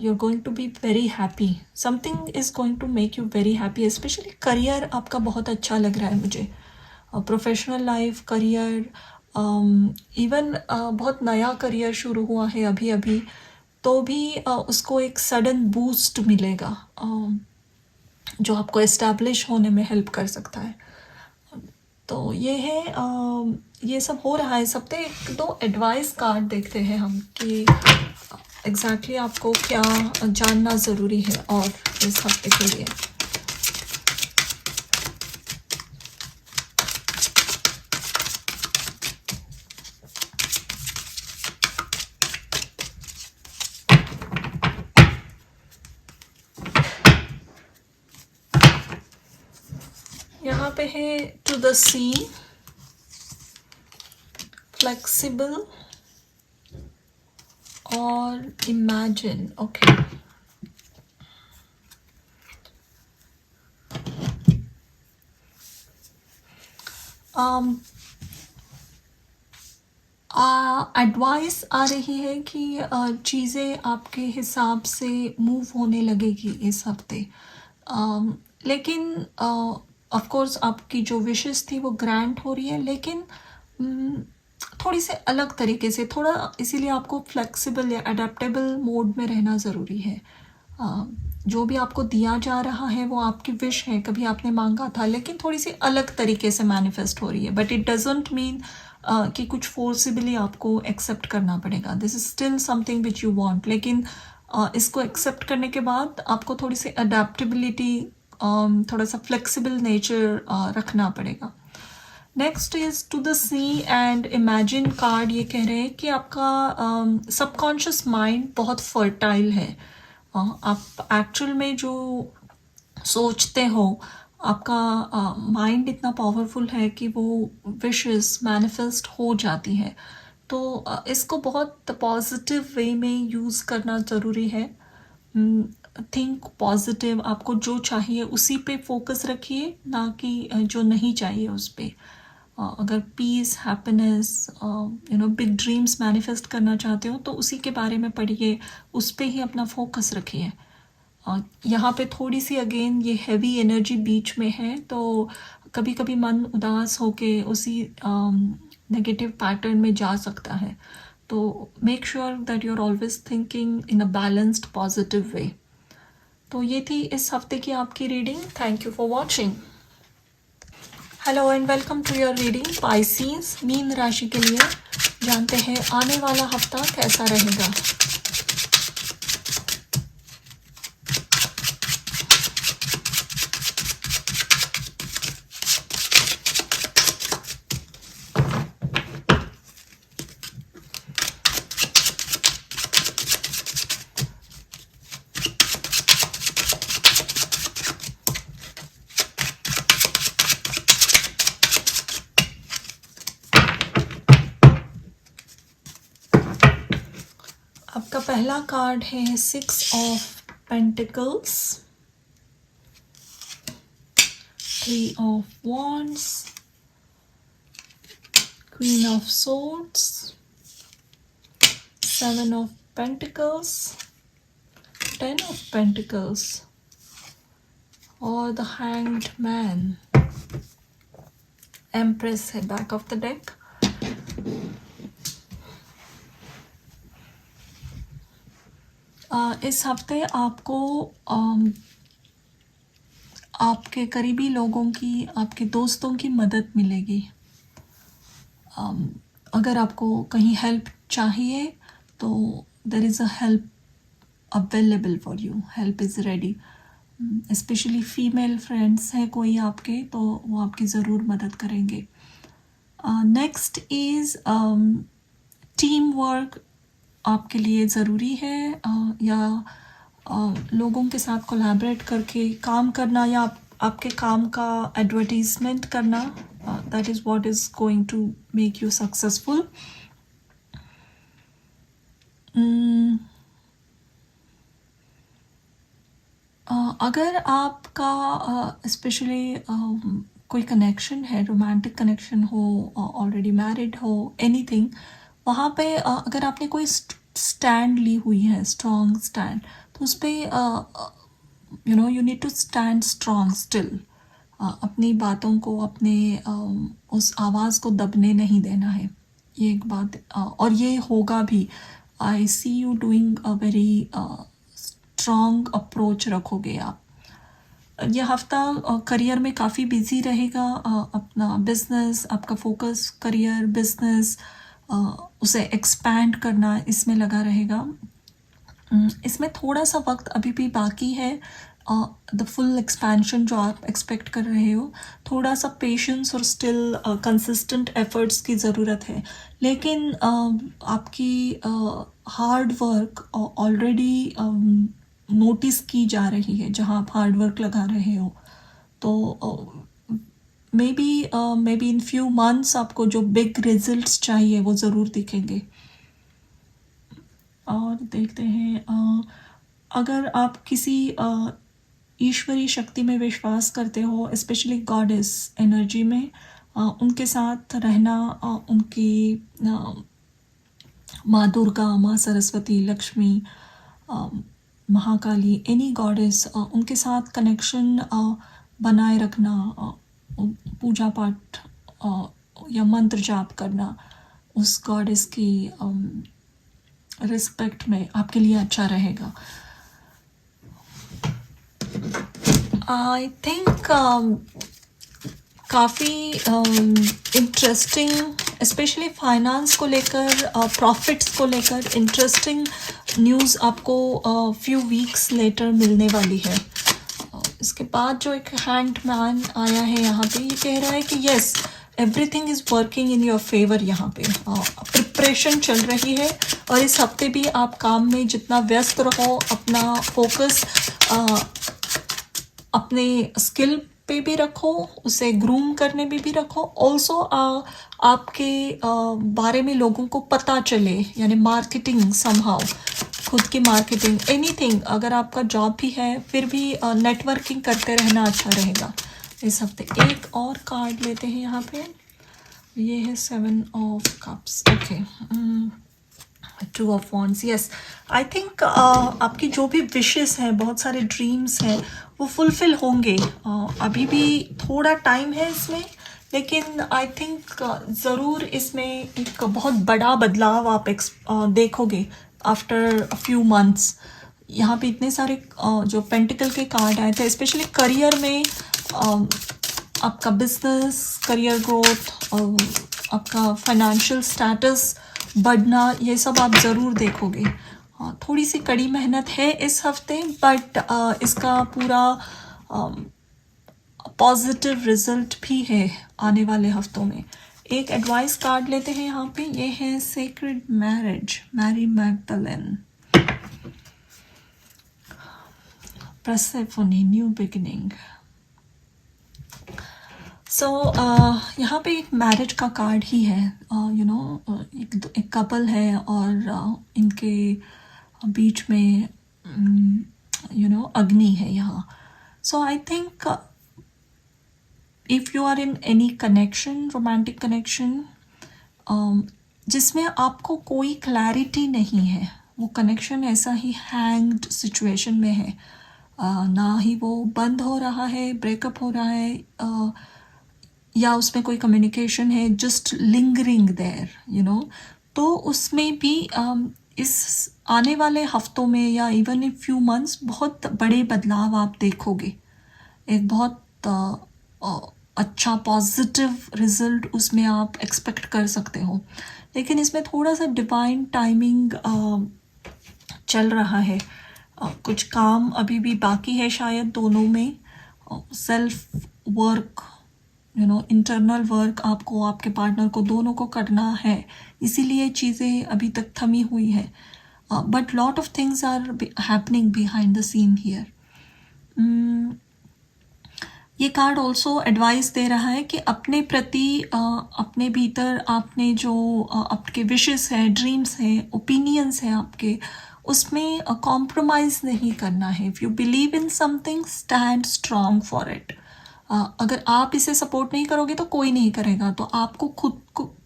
You are going to be very happy, something is going to make you very happy. Specially career आपका बहुत अच्छा लग रहा है मुझे, प्रोफेशनल लाइफ, करियर, इवन बहुत नया करियर शुरू हुआ है अभी अभी, तो भी उसको एक सडन बूस्ट मिलेगा जो आपको एस्टैब्लिश होने में हेल्प कर सकता है। तो ये है, ये सब हो रहा है। सब एक दो एडवाइस कार्ड देखते हैं हम कि एग्जैक्टली आपको क्या जानना ज़रूरी है और इस हफ्ते के लिए। यहाँ पे है टू द सी, फ्लेक्सिबल और इमेजिन। ओके, एडवाइस आ रही है कि चीज़ें आपके हिसाब से मूव होने लगेगी इस हफ्ते, लेकिन ऑफ कोर्स आपकी जो विशेस थी वो ग्रांट हो रही है, लेकिन थोड़ी से अलग तरीके से, थोड़ा इसीलिए आपको फ्लेक्सिबल या अडेप्टेबल मोड में रहना ज़रूरी है। जो भी आपको दिया जा रहा है वो आपकी विश है, कभी आपने मांगा था, लेकिन थोड़ी सी अलग तरीके से मैनिफेस्ट हो रही है, बट इट डजेंट मीन कि कुछ फोर्सिबली आपको एक्सेप्ट करना पड़ेगा। This is still something which you want, लेकिन इसको एक्सेप्ट करने के बाद आपको थोड़ी सी अडेप्टेबिलिटी, थोड़ा सा फ्लेक्सिबल नेचर रखना पड़ेगा। Next is to the sea and imagine card. ये कह रहे हैं कि आपका सबकॉन्शियस माइंड बहुत फर्टाइल है, आप एक्चुअल में जो सोचते हो, आपका माइंड इतना पावरफुल है कि वो विशेस मैनिफेस्ट हो जाती हैं। तो इसको बहुत पॉजिटिव वे में यूज़ करना ज़रूरी है। थिंक पॉजिटिव, आपको जो चाहिए उसी पे फोकस रखिए, ना कि जो नहीं चाहिए उस पर। अगर peace, happiness, big dreams manifest करना चाहते हो तो उसी के बारे में पढ़िए, उस पर ही अपना फोकस रखिए। यहाँ पे थोड़ी सी अगेन ये हैवी एनर्जी बीच में है, तो कभी कभी मन उदास होके उसी नेगेटिव पैटर्न में जा सकता है। तो make sure that you are always thinking in a balanced positive way. तो ये थी इस हफ्ते की आपकी reading. Thank you for watching. Hello and welcome to your reading Pisces मीन राशि के लिए। जानते हैं आने वाला हफ्ता कैसा रहेगा। आपका पहला कार्ड है 6 of pentacles, 3 of wands, queen of swords, 7 of pentacles, 10 of pentacles और द हैंग्ड मैन। एम्प्रेस है बैक ऑफ द डेक। इस हफ्ते आपको आपके करीबी लोगों की, आपके दोस्तों की मदद मिलेगी। अगर आपको कहीं हेल्प चाहिए तो there is a help available for you, help is ready. Specially female friends हैं कोई आपके, तो वो आपकी ज़रूर मदद करेंगे। नेक्स्ट इज़ टीम वर्क आपके लिए ज़रूरी है, या लोगों के साथ कोलैबोरेट करके काम करना, या आपके काम का एडवर्टीजमेंट करना। That is what is going to make you successful. अगर आपका स्पेशली कोई कनेक्शन है, रोमांटिक कनेक्शन हो, ऑलरेडी मैरिड हो, एनीथिंग, वहाँ पे अगर आपने कोई स्टैंड ली हुई है, स्ट्रॉन्ग स्टैंड, तो उस पर you need to stand strong still. अपनी बातों को, अपने उस आवाज़ को दबने नहीं देना है, ये एक बात। और ये होगा भी। I see you doing a very strong approach रखोगे आप। यह हफ्ता करियर में काफ़ी बिजी रहेगा। अपना बिजनेस, आपका फोकस करियर, बिजनेस, उसे एक्सपैंड करना, इसमें लगा रहेगा। इसमें थोड़ा सा वक्त अभी भी बाकी है। द फुल एक्सपेंशन जो आप एक्सपेक्ट कर रहे हो, थोड़ा सा पेशेंस और स्टिल कंसिस्टेंट एफर्ट्स की ज़रूरत है। लेकिन आपकी हार्ड वर्क ऑलरेडी नोटिस की जा रही है। जहाँ आप हार्ड वर्क लगा रहे हो, तो may be in few months आपको जो बिग रिजल्ट्स चाहिए वो ज़रूर दिखेंगे। और देखते हैं, अगर आप किसी ईश्वरीय शक्ति में विश्वास करते हो, स्पेशली गॉडेस एनर्जी में, उनके साथ रहना, उनकी माँ दुर्गा, माँ सरस्वती, लक्ष्मी, महाकाली, एनी गॉडेस, उनके साथ कनेक्शन बनाए रखना, पूजा पाठ या मंत्र जाप करना, उस गॉडेस की रिस्पेक्ट में आपके लिए अच्छा रहेगा। आई थिंक काफ़ी इंटरेस्टिंग, स्पेशली फाइनेंस को लेकर, प्रॉफिट्स को लेकर इंटरेस्टिंग न्यूज़ आपको फ्यू वीक्स लेटर मिलने वाली है। इसके बाद जो एक हैंग्ड मैन आया है यहाँ पे, ये कह रहा है कि yes, everything is working in your favour. यहाँ पे प्रिपरेशन चल रही है, और इस हफ्ते भी आप काम में जितना व्यस्त रहो, अपना फोकस अपने स्किल पे भी रखो, उसे ग्रूम करने में भी रखो। ऑल्सो आपके बारे में लोगों को पता चले, यानी मार्केटिंग समहाउ, खुद की मार्केटिंग, एनीथिंग। अगर आपका जॉब भी है, फिर भी नेटवर्किंग करते रहना अच्छा रहेगा इस हफ्ते। एक और कार्ड लेते हैं यहाँ पे, ये है 7 of cups. Okay, 2 of wands. Yes, I think आपकी जो भी विशेस हैं, बहुत सारे ड्रीम्स हैं, वो फुलफिल होंगे। अभी भी थोड़ा टाइम है इसमें, लेकिन आई थिंक ज़रूर इसमें एक बहुत बड़ा बदलाव आप देखोगे आफ्टर अ फ्यू मंथ्स। यहाँ पे इतने सारे जो पेंटिकल के कार्ड आए थे, स्पेशली करियर में आपका बिजनेस, करियर ग्रोथ और आपका फाइनेंशियल स्टेटस बढ़ना, ये सब आप ज़रूर देखोगे। हाँ, थोड़ी सी कड़ी मेहनत है इस हफ्ते, बट इसका पूरा पॉजिटिव रिजल्ट भी है आने वाले हफ्तों में। एक एडवाइस कार्ड लेते हैं यहाँ पे, ये है sacred marriage, Mary Magdalene, Persephone, new beginning. So यहाँ पे एक मैरिज का कार्ड ही है, एक कपल है और इनके बीच में अग्नि है यहाँ। So I think if you are in any connection, romantic connection, जिसमें आपको कोई क्लैरिटी नहीं है, वो कनेक्शन ऐसा ही हैंग्ड सिचुएशन में है, ना ही वो बंद हो रहा है, ब्रेकअप हो रहा है, या उसमें कोई कम्युनिकेशन है, जस्ट लिंगरिंग देयर, तो उसमें भी इस आने वाले हफ्तों में या इवन इन फ्यू मंथ्स बहुत बड़े बदलाव आप देखोगे। एक बहुत अच्छा पॉजिटिव रिजल्ट उसमें आप एक्सपेक्ट कर सकते हो, लेकिन इसमें थोड़ा सा डिवाइन टाइमिंग चल रहा है। कुछ काम अभी भी बाकी है शायद दोनों में, सेल्फ वर्क, इंटरनल वर्क आपको, आपके पार्टनर को, दोनों को करना है, इसीलिए चीज़ें अभी तक थमी हुई है। But lot of things are happening behind the scene here. ये कार्ड ऑल्सो एडवाइस दे रहा है कि अपने प्रति अपने भीतर आपने जो आपके विशेस हैं, ड्रीम्स हैं, ओपिनियंस हैं आपके, उसमें कॉम्प्रोमाइज़ नहीं करना है। If you believe in something, stand strong for it. अगर आप इसे सपोर्ट नहीं करोगे तो कोई नहीं करेगा, तो आपको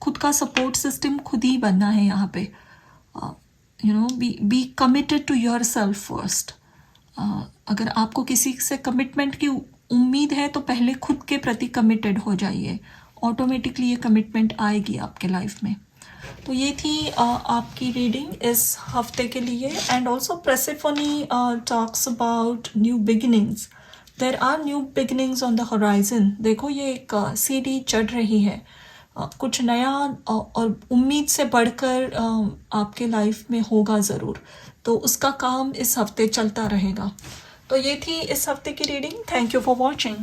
खुद का सपोर्ट सिस्टम खुद ही बनना है यहाँ पे। Be committed to yourself first. अगर आपको किसी से कमिटमेंट की उम्मीद है तो पहले खुद के प्रति कमिटेड हो जाइए, ऑटोमेटिकली ये कमिटमेंट आएगी आपके लाइफ में। तो ये थी आपकी रीडिंग इस हफ्ते के लिए। And also Persephone talks about new beginnings. There are new beginnings on the horizon. देखो ये एक सीढ़ी चढ़ रही है, कुछ नया और उम्मीद से बढ़कर आपके लाइफ में होगा ज़रूर, तो उसका काम इस हफ्ते चलता रहेगा। तो ये थी इस हफ्ते की reading. Thank you for watching.